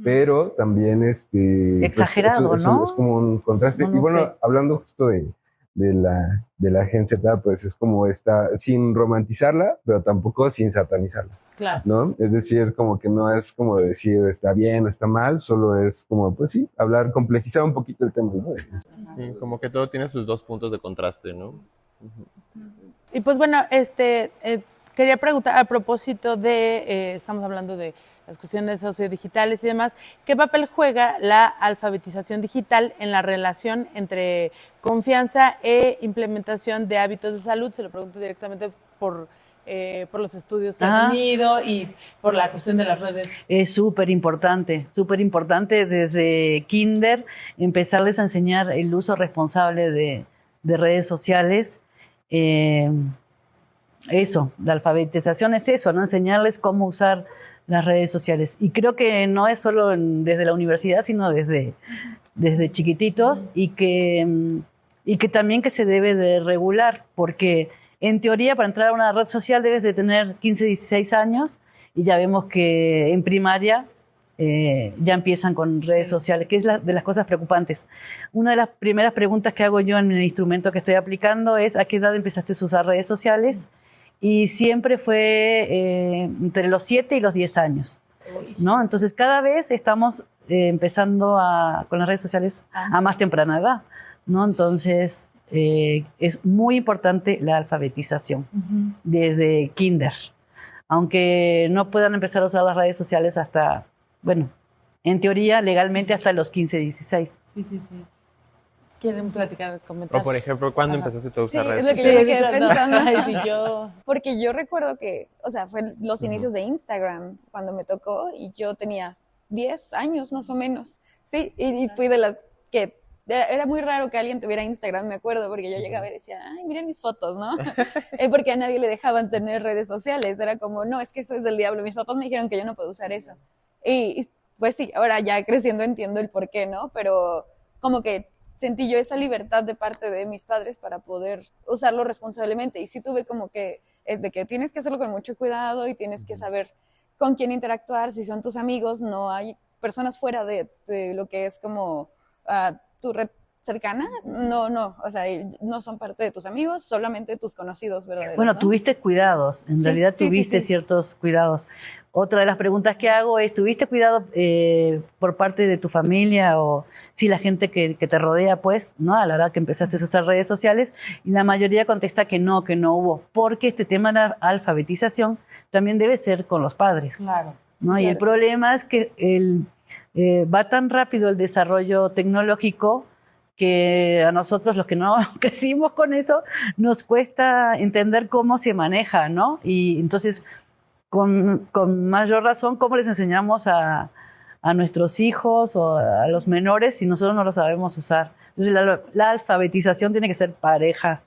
pero también exagerado, pues, ¿no? Es como un contraste. No y bueno, sé. hablando justo de la agencia, pues es como sin romantizarla, pero tampoco sin satanizarla. Claro. ¿No? Es decir, como que no es como decir está bien o está mal, solo es como, pues sí, complejizar un poquito el tema, ¿no? Sí, como que todo tiene sus dos puntos de contraste, ¿no? Y pues bueno, quería preguntar a propósito de, estamos hablando de las cuestiones sociodigitales y demás, ¿qué papel juega la alfabetización digital en la relación entre confianza e implementación de hábitos de salud? Se lo pregunto directamente por los estudios que ha tenido y por la cuestión de las redes. Es súper importante desde kinder empezarles a enseñar el uso responsable de redes sociales. Eso, la alfabetización es eso, ¿no? Enseñarles cómo usar las redes sociales. Y creo que no es solo desde la universidad, sino desde chiquititos, y que también que se debe de regular, porque en teoría para entrar a una red social debes de tener 15, 16 años, y ya vemos que en primaria ya empiezan con redes sociales, que es de las cosas preocupantes. Una de las primeras preguntas que hago yo en el instrumento que estoy aplicando es ¿a qué edad empezaste a usar redes sociales? Y siempre fue entre los 7 y los 10 años, ¿no? Entonces cada vez estamos empezando con las redes sociales a más temprana edad, ¿no? Entonces es muy importante la alfabetización desde kinder, aunque no puedan empezar a usar las redes sociales hasta, bueno, en teoría legalmente hasta los 15, 16. Sí. ¿Quieren platicar, comentar? O por ejemplo, ¿cuándo empezaste tú a usar redes es lo que sociales? yo me quedé pensando. Ay, sí, yo... Porque yo recuerdo que, o sea, fue los inicios de Instagram cuando me tocó y yo tenía 10 años más o menos. Sí, y fui de las que... Era muy raro que alguien tuviera Instagram, me acuerdo, porque yo llegaba y decía, ay, miren mis fotos, ¿no? Porque a nadie le dejaban tener redes sociales. Era como, no, es que eso es del diablo. Mis papás me dijeron que yo no puedo usar eso. Y pues sí, ahora ya creciendo entiendo el por qué, ¿no? Pero como que sentí yo esa libertad de parte de mis padres para poder usarlo responsablemente. Y sí tuve como que, es de que tienes que hacerlo con mucho cuidado y tienes que saber con quién interactuar, si son tus amigos, no hay personas fuera de lo que es como tu red cercana, no, o sea, no son parte de tus amigos, solamente tus conocidos verdaderos. Bueno, ¿no? tuviste cuidados, en realidad tuviste ciertos cuidados. Otra de las preguntas que hago es, ¿tuviste cuidado por parte de tu familia o sí la gente que te rodea, pues, ¿no? A la hora que empezaste a usar redes sociales, y la mayoría contesta que no hubo, porque este tema de la alfabetización también debe ser con los padres. Claro. ¿No? Claro. Y el problema es que va tan rápido el desarrollo tecnológico que a nosotros, los que no crecimos con eso, nos cuesta entender cómo se maneja, ¿no? Y entonces, con mayor razón, ¿cómo les enseñamos a nuestros hijos o a los menores si nosotros no lo sabemos usar? Entonces, la alfabetización tiene que ser pareja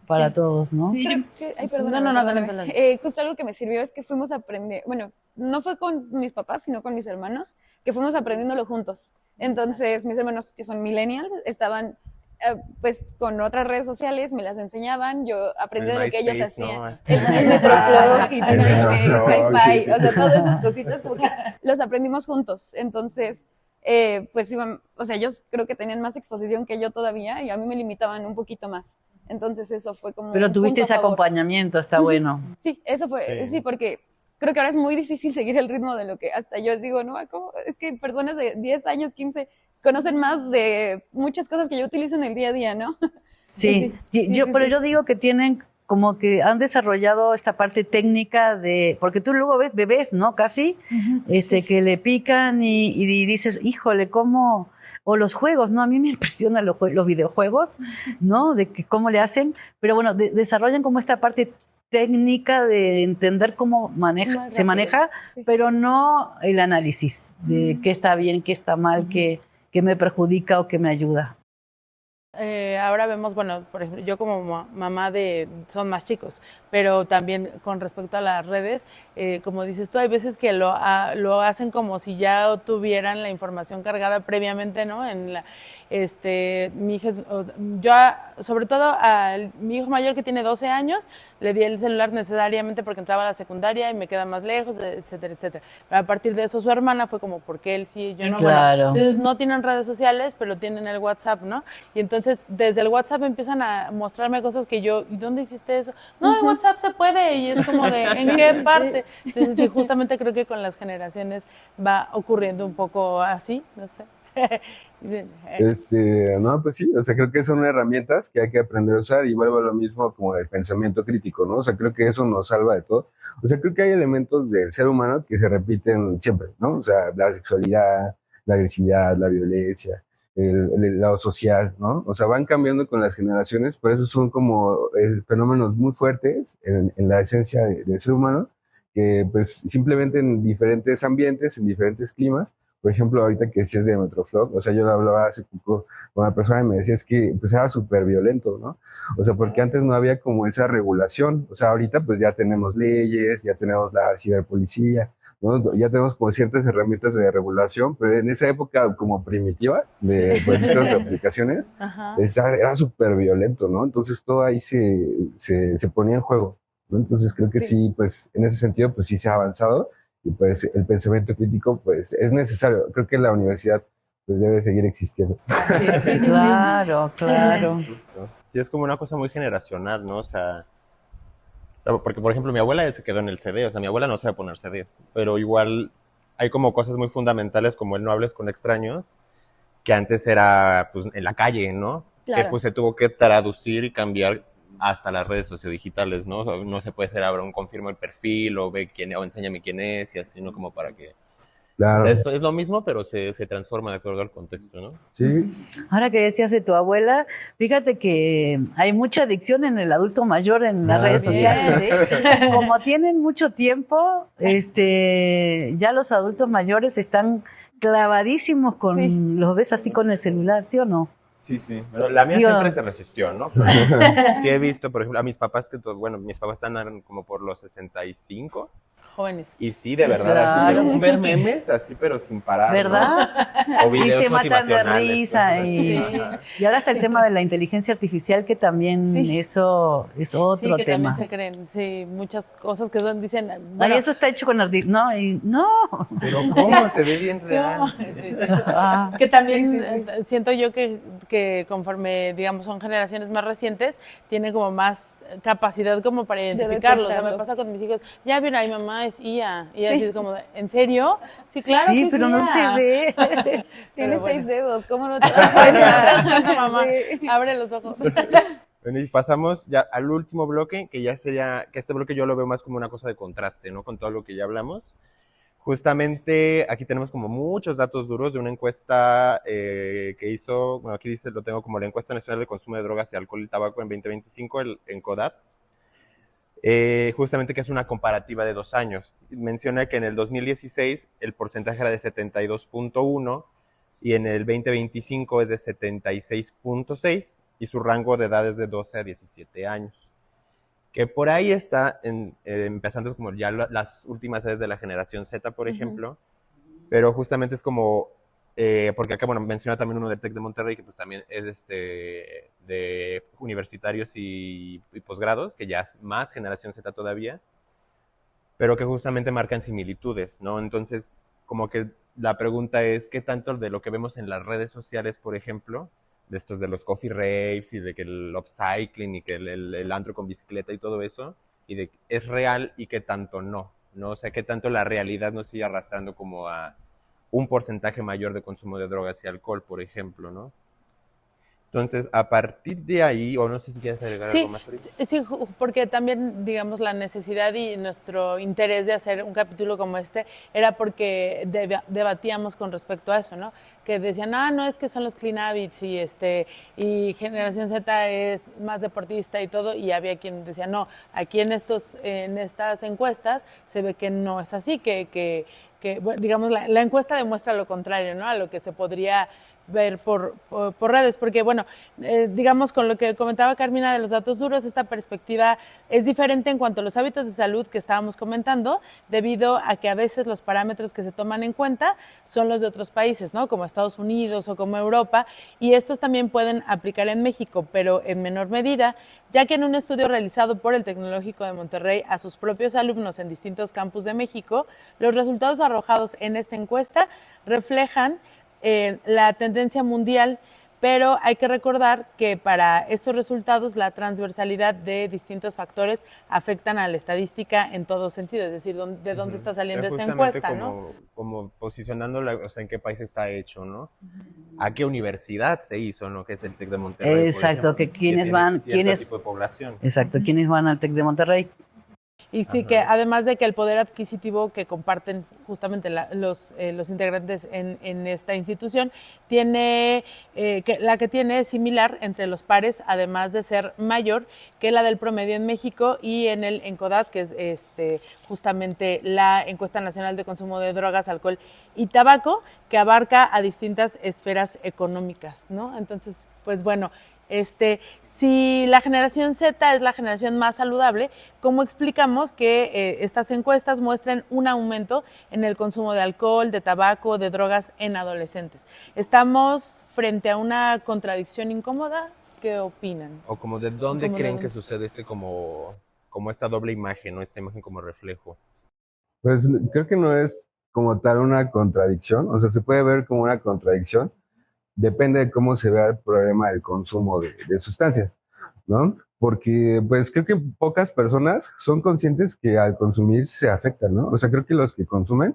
para todos, ¿no? Sí. Creo que, ay, perdón, No, dale. Justo algo que me sirvió es que fuimos a aprender, bueno, no fue con mis papás, sino con mis hermanos, que fuimos aprendiéndolo juntos. Entonces, mis hermanos, que son millennials, estaban pues con otras redes sociales, me las enseñaban, yo aprendí de lo que ellos hacían. ¿no? El Metroflog y El Metroflog, HiFi, o sea, todas esas cositas como que los aprendimos juntos. Entonces, pues iban, o sea, ellos creo que tenían más exposición que yo todavía y a mí me limitaban un poquito más. Entonces eso fue como Pero un tuviste punto ese a favor. acompañamiento, está bueno. Sí, eso fue, Sí. sí, porque creo que ahora es muy difícil seguir el ritmo de lo que hasta yo digo, no, ¿cómo? Es que personas de 10 años, 15, conocen más de muchas cosas que yo utilizo en el día a día, ¿no? Sí, pero yo digo que tienen como que han desarrollado esta parte técnica de, porque tú luego ves bebés, ¿no? Casi, que le pican y dices, híjole, ¿cómo? O los juegos, ¿no? A mí me impresionan los videojuegos, ¿no? De que cómo le hacen, pero bueno, desarrollan como esta parte técnica de entender cómo se maneja, sí. pero no el análisis de qué está bien, qué está mal, qué me perjudica o qué me ayuda. Ahora vemos, bueno, por ejemplo, yo como mamá son más chicos, pero también con respecto a las redes, como dices tú, hay veces que lo hacen como si ya tuvieran la información cargada previamente, ¿no? Mi hija, yo sobre todo a mi hijo mayor que tiene 12 años, le di el celular necesariamente porque entraba a la secundaria y me queda más lejos, etcétera, etcétera. Pero a partir de eso su hermana fue como, ¿por qué él sí, yo no? Claro. Bueno, entonces no tienen redes sociales, pero tienen el WhatsApp, ¿no? Y entonces desde el WhatsApp empiezan a mostrarme cosas que yo, ¿y dónde hiciste eso? No, en WhatsApp se puede, y es como de, ¿en qué parte? Entonces sí, justamente creo que con las generaciones va ocurriendo un poco así, no sé. No, pues sí, o sea, creo que son herramientas que hay que aprender a usar y vuelvo a lo mismo como del pensamiento crítico, ¿no? O sea, creo que eso nos salva de todo. O sea, creo que hay elementos del ser humano que se repiten siempre, ¿no? O sea, la sexualidad, la agresividad, la violencia, el lado social, ¿no? O sea, van cambiando con las generaciones, por eso son como fenómenos muy fuertes en la esencia del ser humano, que pues simplemente en diferentes ambientes, en diferentes climas. Por ejemplo, ahorita que decías de Metroflog, o sea, yo lo hablaba hace poco con una persona y me decía es que pues era súper violento, ¿no? O sea, porque antes no había como esa regulación, o sea, ahorita pues ya tenemos leyes, ya tenemos la ciberpolicía, ¿no? Ya tenemos como ciertas herramientas de regulación, pero en esa época como primitiva de pues estas aplicaciones, era súper violento, ¿no? Entonces todo ahí se ponía en juego, ¿no? Entonces creo que sí, pues en ese sentido pues sí se ha avanzado. Y pues el pensamiento crítico pues es necesario. Creo que la universidad pues debe seguir existiendo. Sí, claro. Sí, es como una cosa muy generacional, ¿no? O sea, porque por ejemplo mi abuela se quedó en el CD, o sea, mi abuela no sabe poner CDs, pero igual hay como cosas muy fundamentales como el no hables con extraños, que antes era pues en la calle, ¿no? Claro. Que pues se tuvo que traducir y cambiar hasta las redes sociodigitales, ¿no? O sea, no se puede ser ahora un confirmo el perfil o ve quién o enséñame quién es y así, ¿no? Como para que... Claro. O sea, eso es lo mismo, pero se transforma de acuerdo al contexto, ¿no? Sí. Ahora que decías de tu abuela, fíjate que hay mucha adicción en el adulto mayor en las redes sociales, ¿eh? Como tienen mucho tiempo, ya los adultos mayores están clavadísimos con, los ves así con el celular, ¿sí o no? Sí, sí. Bueno, la mía siempre se resistió, ¿no? Pero sí he visto, por ejemplo, a mis papás, mis papás están como por los 65 jóvenes. Y sí, de verdad, así, Claro. ver memes así, pero sin parar, ¿no? ¿Verdad? O videos Y se matan de motivacionales, risa. cosas Y, así. Ajá. y ahora está el tema de la inteligencia artificial, que también Sí. eso es Sí, otro que tema. también se creen, sí, muchas cosas que son, dicen, Ay, bueno, eso está hecho con no, y no. Pero ¿cómo se ve bien ¿cómo? real? Sí, sí. Ah, Que también Sí, sí, sí. siento yo que conforme, digamos, son generaciones más recientes, tienen como más capacidad como para identificarlo. O sea, me detectarlo. pasa con mis hijos, ya vieron, mi mamá es IA. Y Sí. así es como, ¿en serio? Sí, claro sí, que pero es no IA. se ve. Tiene Pero 6 bueno. dedos, ¿cómo no te das cuenta? Mamá, Sí. abre los ojos. Bueno, y pasamos ya al último bloque, que ya sería, que este bloque yo lo veo más como una cosa de contraste, ¿no? Con todo lo que ya hablamos. Justamente aquí tenemos como muchos datos duros de una encuesta que hizo, bueno, aquí dice, lo tengo como la encuesta nacional de consumo de drogas y alcohol y tabaco en 2025, en CODAT. Justamente que es una comparativa de 2 años. Menciona que en el 2016 el porcentaje era de 72.1 y en el 2025 es de 76.6 y su rango de edad es de 12 a 17 años. Que por ahí está empezando como ya las últimas edades de la generación Z, por ejemplo, pero justamente es como, porque acá, bueno, menciona también uno del TEC de Monterrey, que pues también es de universitarios y posgrados, que ya es más generación Z todavía, pero que justamente marcan similitudes, ¿no? Entonces, como que la pregunta es, ¿qué tanto de lo que vemos en las redes sociales, por ejemplo, de estos de los coffee raves y de que el upcycling y que el antro con bicicleta y todo eso, y de es real y qué tanto no, ¿no? O sea, qué tanto la realidad nos sigue arrastrando como a un porcentaje mayor de consumo de drogas y alcohol, por ejemplo, ¿no? Entonces, a partir de ahí, o no sé si quieres agregar algo Sí, más ahorita. sí, porque también, digamos, la necesidad y nuestro interés de hacer un capítulo como este era porque debatíamos con respecto a eso, ¿no? Que decían, no, es que son los clean habits y Generación Z es más deportista y todo, y había quien decía, no, aquí en estas encuestas se ve que no es así, que bueno, digamos, la encuesta demuestra lo contrario, ¿no? A lo que se podría ver por redes, porque bueno, digamos con lo que comentaba Carmina de los datos duros, esta perspectiva es diferente en cuanto a los hábitos de salud que estábamos comentando, debido a que a veces los parámetros que se toman en cuenta son los de otros países, ¿no? Como Estados Unidos o como Europa, y estos también pueden aplicar en México, pero en menor medida, ya que en un estudio realizado por el Tecnológico de Monterrey a sus propios alumnos en distintos campus de México, los resultados arrojados en esta encuesta reflejan la tendencia mundial, pero hay que recordar que para estos resultados la transversalidad de distintos factores afectan a la estadística en todo sentido, es decir, de dónde está saliendo esta encuesta, ¿no? Como posicionándola, o sea, en qué país está hecho, ¿no? ¿A qué universidad se hizo, no? Que es el TEC de Monterrey, Exacto, por ejemplo, que quienes tiene van, cierto tipo de población. exacto, quienes van al TEC de Monterrey. Y sí, que además de que el poder adquisitivo que comparten justamente los integrantes en esta institución, tiene la que tiene es similar entre los pares, además de ser mayor que la del promedio en México y en el ENCODAT, que es justamente la Encuesta Nacional de Consumo de Drogas, Alcohol y Tabaco, que abarca a distintas esferas económicas, ¿no? Entonces, pues bueno, si la generación Z es la generación más saludable, ¿cómo explicamos que estas encuestas muestren un aumento en el consumo de alcohol, de tabaco, de drogas en adolescentes? ¿Estamos frente a una contradicción incómoda? ¿Qué opinan? O como de dónde Como creen de- que sucede como esta doble imagen, ¿no? Esta imagen como reflejo. Pues creo que no es como tal una contradicción, o sea, se puede ver como una contradicción, depende de cómo se vea el problema del consumo de sustancias, ¿no? Porque pues creo que pocas personas son conscientes que al consumir se afectan, ¿no? O sea, creo que los que consumen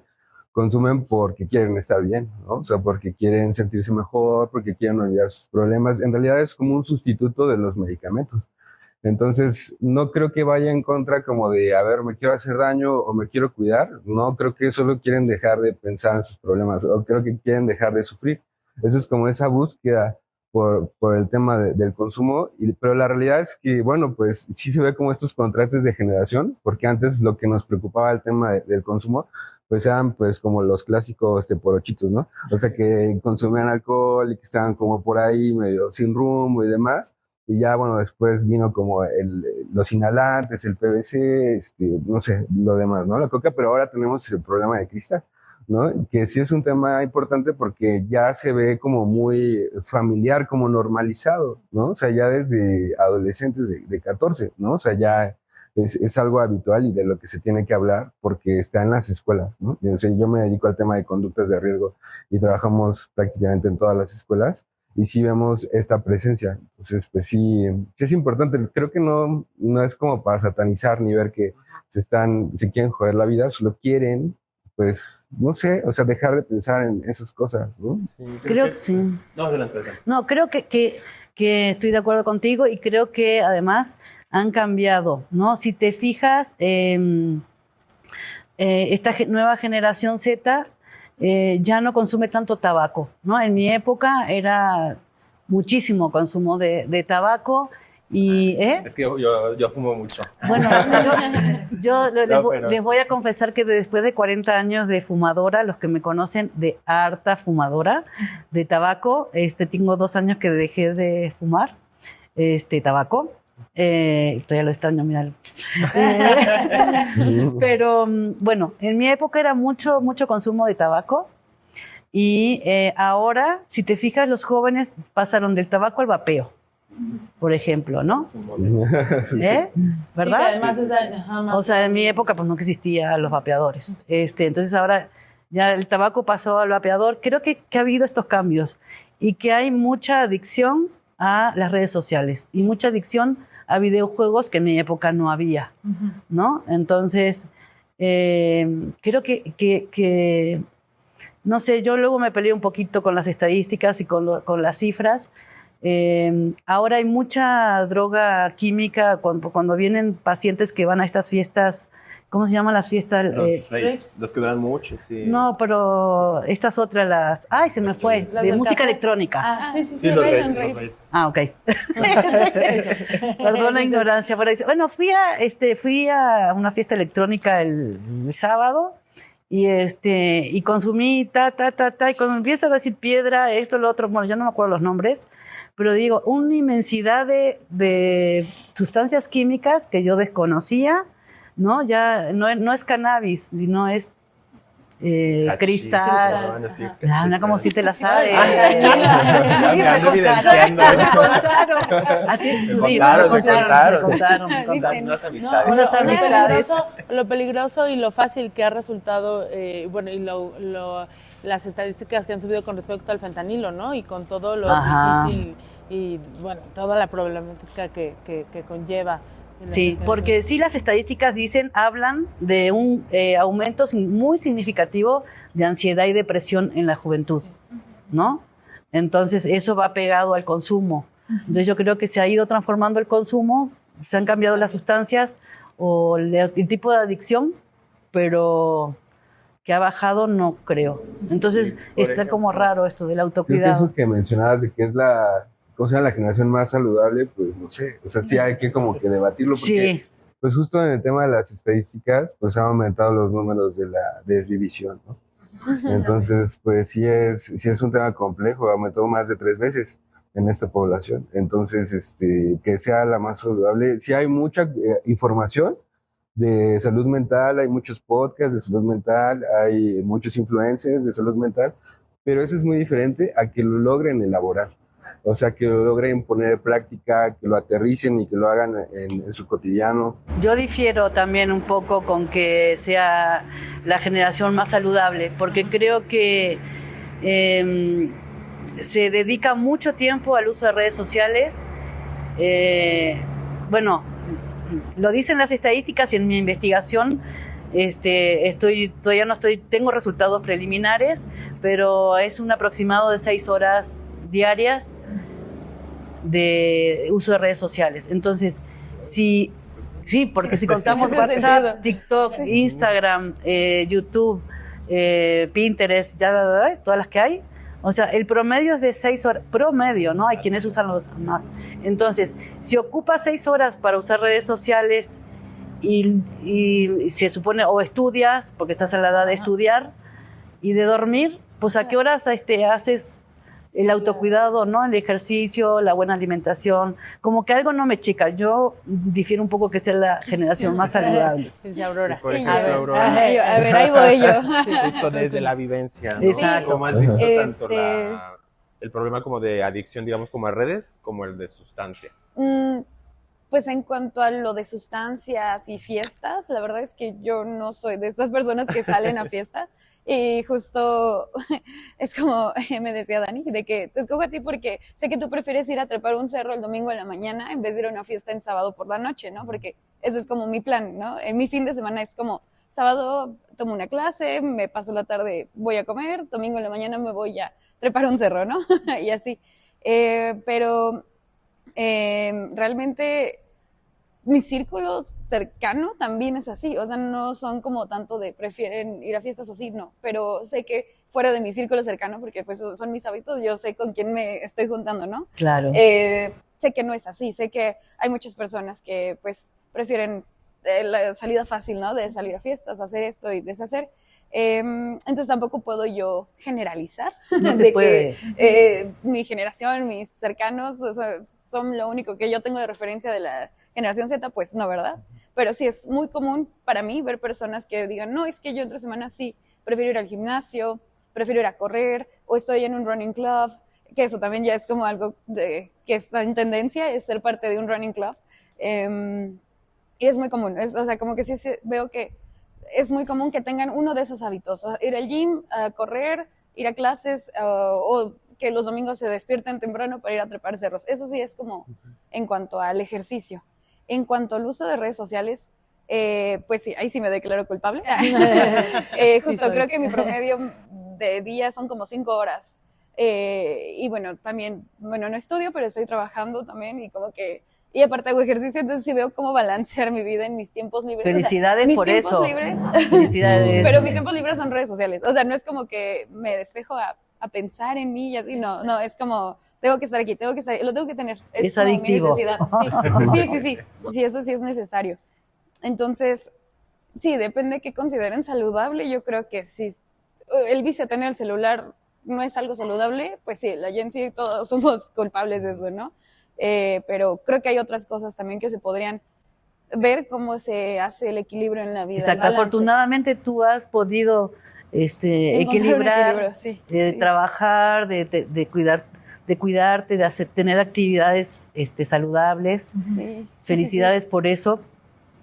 porque quieren estar bien, ¿no? O sea, porque quieren sentirse mejor, porque quieren olvidar sus problemas. En realidad es como un sustituto de los medicamentos. Entonces, no creo que vaya en contra como de, a ver, me quiero hacer daño o me quiero cuidar. No, creo que solo quieren dejar de pensar en sus problemas o creo que quieren dejar de sufrir. Eso es como esa búsqueda por el tema del consumo, pero la realidad es que, bueno, pues sí se ve como estos contrastes de generación, porque antes lo que nos preocupaba el tema del consumo, pues eran pues como los clásicos porochitos, ¿no? O sea, que consumían alcohol y que estaban como por ahí medio sin rumbo y demás. y ya, bueno, después vino como los inhalantes, el PVC, no sé, lo demás, ¿no? La coca, pero ahora tenemos el problema de cristal, ¿no? Que sí es un tema importante porque ya se ve como muy familiar, como normalizado, ¿no? O sea, ya desde adolescentes de 14, ¿no? O sea, ya es algo habitual y de lo que se tiene que hablar porque está en las escuelas, ¿no? O sea, yo me dedico al tema de conductas de riesgo y trabajamos prácticamente en todas las escuelas y sí vemos esta presencia. Entonces, pues sí es importante. Creo que no es como para satanizar ni ver que se quieren joder la vida, solo quieren, pues, no sé, o sea, dejar de pensar en esas cosas, ¿no? Sí, Creo que sí. No, adelante, adelante. No, creo que estoy de acuerdo contigo y creo que además han cambiado, ¿no? Si te fijas, esta nueva generación Z ya no consume tanto tabaco, ¿no? En mi época era muchísimo consumo de tabaco y... Es que yo fumo mucho. Bueno, les voy a confesar que después de 40 años de fumadora, los que me conocen de harta fumadora de tabaco, tengo 2 años que dejé de fumar tabaco. Todavía lo extraño, mira. Pero bueno, en mi época era mucho consumo de tabaco y ahora, si te fijas, los jóvenes pasaron del tabaco al vapeo, por ejemplo, ¿no? ¿Verdad? Sí, además O sea, en mi época pues no existían los vapeadores. Entonces ahora ya el tabaco pasó al vapeador. Creo que ha habido estos cambios y que hay mucha adicción a las redes sociales y mucha adicción a videojuegos que en mi época no había, ¿no? Entonces, creo que, no sé, yo luego me peleé un poquito con las estadísticas y con las cifras. Ahora hay mucha droga química cuando vienen pacientes que van a estas fiestas. ¿Cómo se llaman las fiestas? Los que duran mucho, sí. No, pero estas otras, ¡ay, se me fue! Las De del música café. electrónica. Sí, los raves raves, and los raves. raves. Ah, ok. Perdón la ignorancia. Bueno, fui a una fiesta electrónica el sábado y consumí y cuando empieza a decir piedra, esto, lo otro, bueno, ya no me acuerdo los nombres, pero digo, una inmensidad de sustancias químicas que yo desconocía, ¿no? Ya no es cannabis, sino es cristal. Bueno, sí, Ana, como si te la sabes. Me ando evidenciando. Me contaron. Dicen, Unas No, amistades. Unas amistades. lo peligroso y lo fácil que ha resultado, bueno, y las estadísticas que han subido con respecto al fentanilo, ¿no? Y con todo lo Ajá. difícil y, bueno, toda la problemática que conlleva. Sí, porque sí las estadísticas hablan de un aumento muy significativo de ansiedad y depresión en la juventud, ¿no? Entonces eso va pegado al consumo. Entonces yo creo que se ha ido transformando el consumo, se han cambiado las sustancias o el tipo de adicción, pero que ha bajado no creo. Entonces Sí, por está ejemplo, como raro esto del Creo que autocuidado. eso que mencionabas de que es la generación más saludable, pues no sé, o sea, sí hay que como que debatirlo porque, Sí, pues justo en el tema de las estadísticas, pues han aumentado los números de la desvivisión, ¿no? Entonces, pues sí es un tema complejo, aumentó más de 3 veces en esta población. Entonces, que sea la más saludable, sí hay mucha información de salud mental, hay muchos podcasts de salud mental, hay muchos influencers de salud mental, pero eso es muy diferente a que lo logren elaborar. O sea, que lo logren poner en práctica, que lo aterricen y que lo hagan en su cotidiano. yo difiero también un poco con que sea la generación más saludable, porque creo que se dedica mucho tiempo al uso de redes sociales. Bueno, lo dicen las estadísticas y en mi investigación tengo resultados preliminares, pero es un aproximado de 6 horas diarias de uso de redes sociales. Entonces, sí, porque si contamos ese WhatsApp, sentido. TikTok, Instagram, YouTube, Pinterest, todas las que hay, o sea, el promedio es de 6 horas, promedio, ¿no? Hay quienes usan los más. Entonces, si ocupas 6 horas para usar redes sociales y se supone, o estudias, porque estás en la edad de estudiar, y de dormir, pues ¿a qué horas haces el autocuidado, ¿no? El ejercicio, la buena alimentación, como que algo no me chica. Yo difiero un poco que sea la generación más saludable. Dice Aurora. Por Y ejemplo, yo, Aurora, a ver, ahí voy yo. justo desde la vivencia, ¿no? Exacto. ¿Cómo has visto tanto Este- el problema como de adicción, digamos, como a redes, como el de sustancias? Pues en cuanto a lo de sustancias y fiestas, la verdad es que yo no soy de estas personas que salen a fiestas. Y justo es como me decía Dani, de que te escojo a ti porque sé que tú prefieres ir a trepar un cerro el domingo en la mañana en vez de ir a una fiesta en sábado por la noche, ¿no? Porque ese es como mi plan, ¿no? En mi fin de semana es como sábado tomo una clase, me paso la tarde, voy a comer, domingo en la mañana me voy a trepar un cerro, ¿no? Y así. Pero realmente mi círculo cercano también es así, o sea, no son como tanto de prefieren ir a fiestas o sí, no, pero sé que fuera de mi círculo cercano, porque pues son mis hábitos, yo sé con quién me estoy juntando, ¿no? Claro. Sé que no es así, sé que hay muchas personas que pues prefieren la salida fácil, ¿no? De salir a fiestas, hacer esto y deshacer. Entonces tampoco puedo yo generalizar No se de puede. que mi generación, mis cercanos, o sea, son lo único que yo tengo de referencia de la generación Z, pues no, ¿verdad? Pero sí es muy común para mí ver personas que digan, no, es que yo entre semanas sí, prefiero ir al gimnasio, prefiero ir a correr, o estoy en un running club, que eso también ya es como algo que está en tendencia, es ser parte de un running club. Y es muy común, o sea, como que sí veo que es muy común que tengan uno de esos hábitos, o sea, ir al gym, a correr, ir a clases, o que los domingos se despierten temprano para ir a trepar cerros. Eso sí es como en cuanto al ejercicio. En cuanto al uso de redes sociales, pues sí, ahí sí me declaro culpable. Justo soy. creo que mi promedio de día son como 5 horas. Y bueno, también, bueno, no estudio, pero estoy trabajando también y como que, y aparte hago ejercicio, entonces sí veo cómo balancear mi vida en mis tiempos libres. Felicidades o sea, mis por tiempos eso. libres, Felicidades. pero mis tiempos libres son redes sociales. O sea, no es como que me despejo a pensar en mí y así, no, es como tengo que estar aquí, lo tengo que tener. Es como adictivo. mi necesidad. Sí, eso sí es necesario. Entonces, sí, depende de qué consideren saludable. Yo creo que si el vicio a tener el celular no es algo saludable, pues sí, la Gen Z todos somos culpables de eso, ¿no? Pero creo que hay otras cosas también que se podrían ver cómo se hace el equilibrio en la vida. Exacto. El balance. Afortunadamente tú has podido Encontrar equilibrar, un equilibrio, sí. trabajar, de cuidarte, de tener actividades saludables. Sí. Felicidades por eso.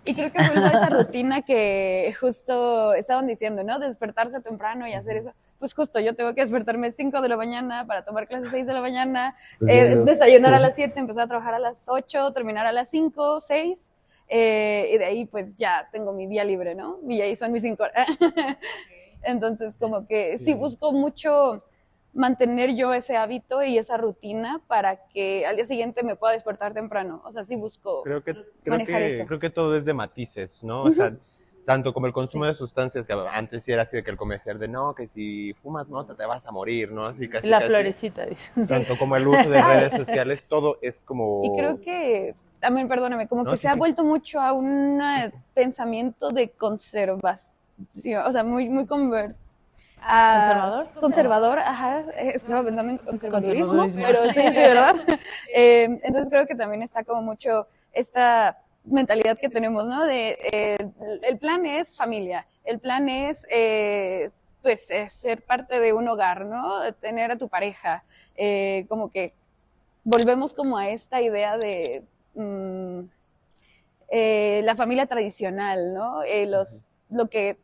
Y creo que vuelvo a esa rutina que justo estaban diciendo, ¿no? Despertarse temprano y hacer eso. Pues justo yo tengo que despertarme 5 de la mañana para tomar clases 6 de la mañana, desayunar a las 7, empezar a trabajar a las 8, terminar a las 5, 6. Y de ahí pues ya tengo mi día libre, ¿no? Y ahí son mis 5 horas. Entonces como que sí busco mucho mantener yo ese hábito y esa rutina para que al día siguiente me pueda despertar temprano. O sea, sí busco manejar eso. Creo que todo es de matices, ¿no? O sea, tanto como el consumo de sustancias, que antes sí era así de que el comercial de no, que si fumas mota te vas a morir, ¿no? Así casi, La casi. florecita, dice. Tanto como el uso de redes sociales, todo es como... Y creo que, también perdóname, como No, que sí, se ha sí. vuelto mucho a un pensamiento de conservación, o sea, muy ¿Conservador? Conservador, ajá. Estaba pensando en conservadurismo, Conservadurismo. pero sí, ¿verdad? Entonces creo que también está como mucho esta mentalidad que tenemos, ¿no? El plan es familia, el plan es pues ser parte de un hogar, ¿no? Tener a tu pareja, como que volvemos como a esta idea de la familia tradicional, ¿no? Lo que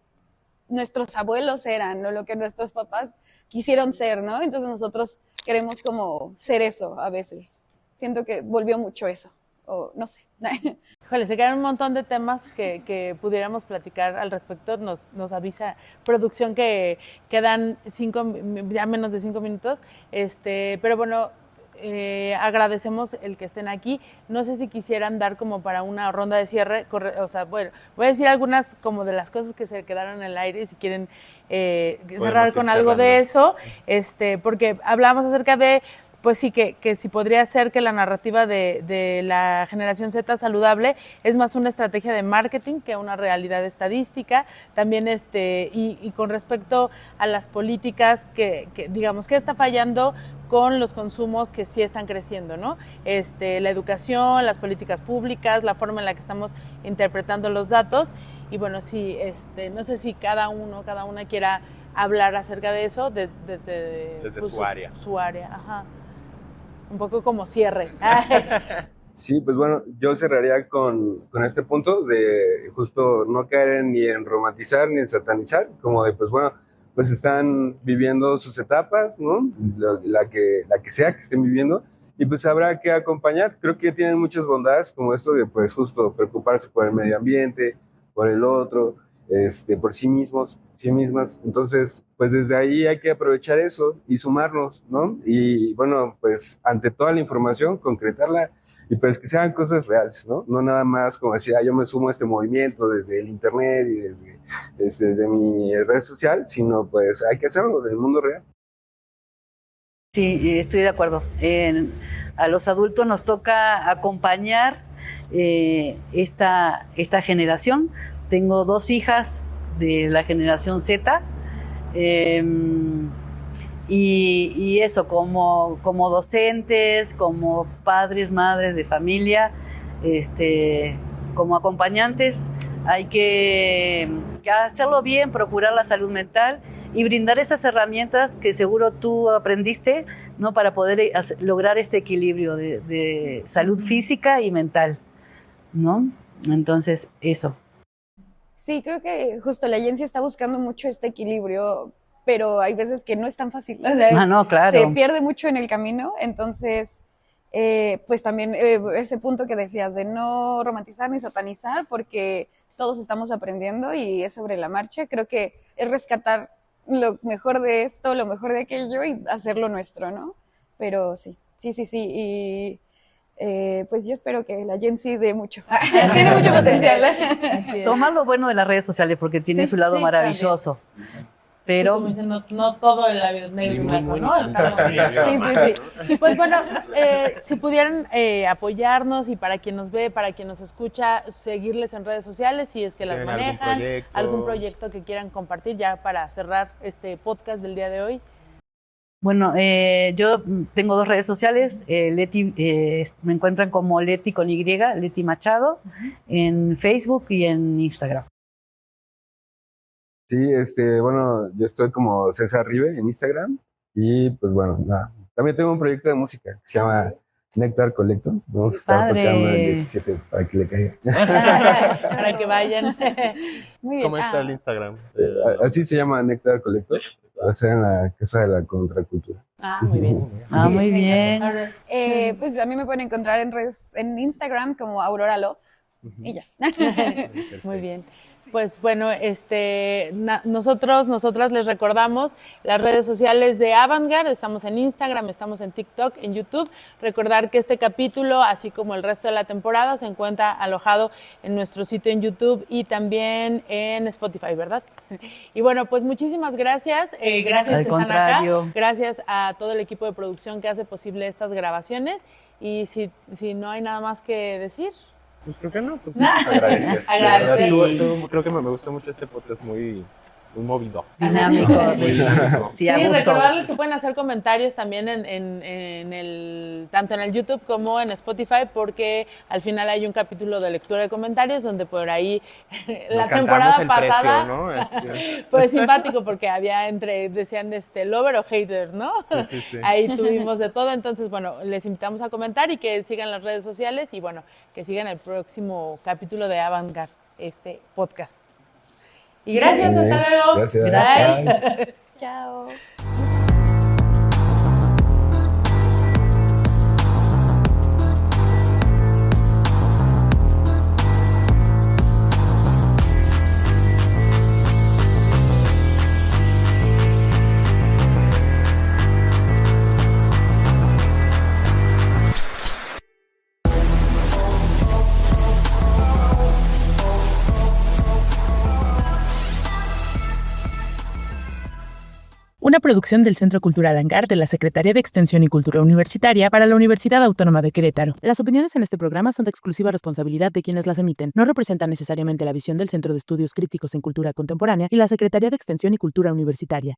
nuestros abuelos eran, ¿no? Lo que nuestros papás quisieron ser, ¿no? Entonces nosotros queremos como ser eso a veces. Siento que volvió mucho eso, o no sé. Híjole, se quedan un montón de temas que pudiéramos platicar al respecto. Nos avisa producción que quedan ya menos de 5 minutos. Pero bueno, agradecemos el que estén aquí. No sé si quisieran dar como para una ronda de cierre. O sea, bueno, voy a decir algunas como de las cosas que se quedaron en el aire, si quieren cerrar con algo de eso, porque hablamos acerca de, pues sí, que si podría ser que la narrativa de la generación Z saludable es más una estrategia de marketing que una realidad estadística. También y con respecto a las políticas que digamos, ¿qué está fallando con los consumos que sí están creciendo, ¿no? La educación, las políticas públicas, la forma en la que estamos interpretando los datos. Y bueno, sí, no sé si cada una quiera hablar acerca de eso desde pues, su área. Su área, ajá. Un poco como cierre. Sí, pues bueno, yo cerraría con este punto de justo no caer ni en romantizar ni en satanizar, como de pues bueno, pues están viviendo sus etapas, ¿no? La que sea que estén viviendo, y pues habrá que acompañar. Creo que tienen muchas bondades, como esto de pues justo preocuparse por el medio ambiente, por el otro, por sí mismos, sí mismas. Entonces, pues desde ahí hay que aprovechar eso y sumarnos, ¿no? Y bueno, pues ante toda la información, concretarla y pues que sean cosas reales, ¿no? No nada más como decir, yo me sumo a este movimiento desde el internet y desde mi red social, sino pues hay que hacerlo en el mundo real. Sí, estoy de acuerdo. A los adultos nos toca acompañar esta generación. Tengo 2 hijas de la generación Z, y eso, como docentes, como padres, madres de familia, como acompañantes, hay que hacerlo bien, procurar la salud mental y brindar esas herramientas que seguro tú aprendiste, ¿no? Para poder lograr este equilibrio de salud física y mental, ¿no? Entonces, eso. Sí, creo que justo la Yensi está buscando mucho este equilibrio, pero hay veces que no es tan fácil. O sea, no, claro. Se pierde mucho en el camino, entonces, pues también ese punto que decías de no romantizar ni satanizar, porque todos estamos aprendiendo y es sobre la marcha. Creo que es rescatar lo mejor de esto, lo mejor de aquello y hacerlo nuestro, ¿no? Pero sí. Y pues yo espero que la Yensi dé mucho. Tiene mucho potencial. Toma lo bueno de las redes sociales porque tiene su lado maravilloso. También. Pero sí, como dicen, no todo en la vida es negro y blanco, ¿no? Sí. Pues bueno, si pudieran apoyarnos y para quien nos ve, para quien nos escucha, seguirles en redes sociales, si es que las manejan, algún proyecto que quieran compartir ya para cerrar este podcast del día de hoy. Bueno, yo tengo 2 redes sociales. Leti, me encuentran como Leti con Y, Leti Machado, en Facebook y en Instagram. Sí, bueno, yo estoy como César Ribe en Instagram y pues bueno, nada. También tengo un proyecto de música que se llama Néctar Collector. Vamos a estar tocando el 17 para que le caiga. Para que vayan. Muy bien. ¿Cómo está el Instagram? Así se llama Néctar Collector. Va a ser en la Casa de la Contracultura. Muy bien. Muy bien. Pues a mí me pueden encontrar en Instagram como Aurora Love y ya. Muy bien. Pues bueno, nosotras les recordamos las redes sociales de Avantgarde. Estamos en Instagram, estamos en TikTok, en YouTube. Recordar que este capítulo, así como el resto de la temporada, se encuentra alojado en nuestro sitio en YouTube y también en Spotify, ¿verdad? Y bueno, pues muchísimas gracias. Gracias que están acá. Gracias a todo el equipo de producción que hace posible estas grabaciones. Y si no hay nada más que decir... Pues creo que no, pues agradecer. Creo que me gustó mucho este podcast, muy movido. Sí, recordarles que pueden hacer comentarios también tanto en el YouTube como en Spotify, porque al final hay un capítulo de lectura de comentarios donde por ahí la temporada pasada precio, ¿no? Fue simpático porque había decían lover o hater, ¿no? Sí. Ahí tuvimos de todo, entonces bueno, les invitamos a comentar y que sigan las redes sociales y bueno, que sigan el próximo capítulo de Avantgarde, este podcast. Y gracias, hasta luego. Gracias. Chao. Una producción del Centro Cultural Hangar de la Secretaría de Extensión y Cultura Universitaria para la Universidad Autónoma de Querétaro. Las opiniones en este programa son de exclusiva responsabilidad de quienes las emiten. No representan necesariamente la visión del Centro de Estudios Críticos en Cultura Contemporánea y la Secretaría de Extensión y Cultura Universitaria.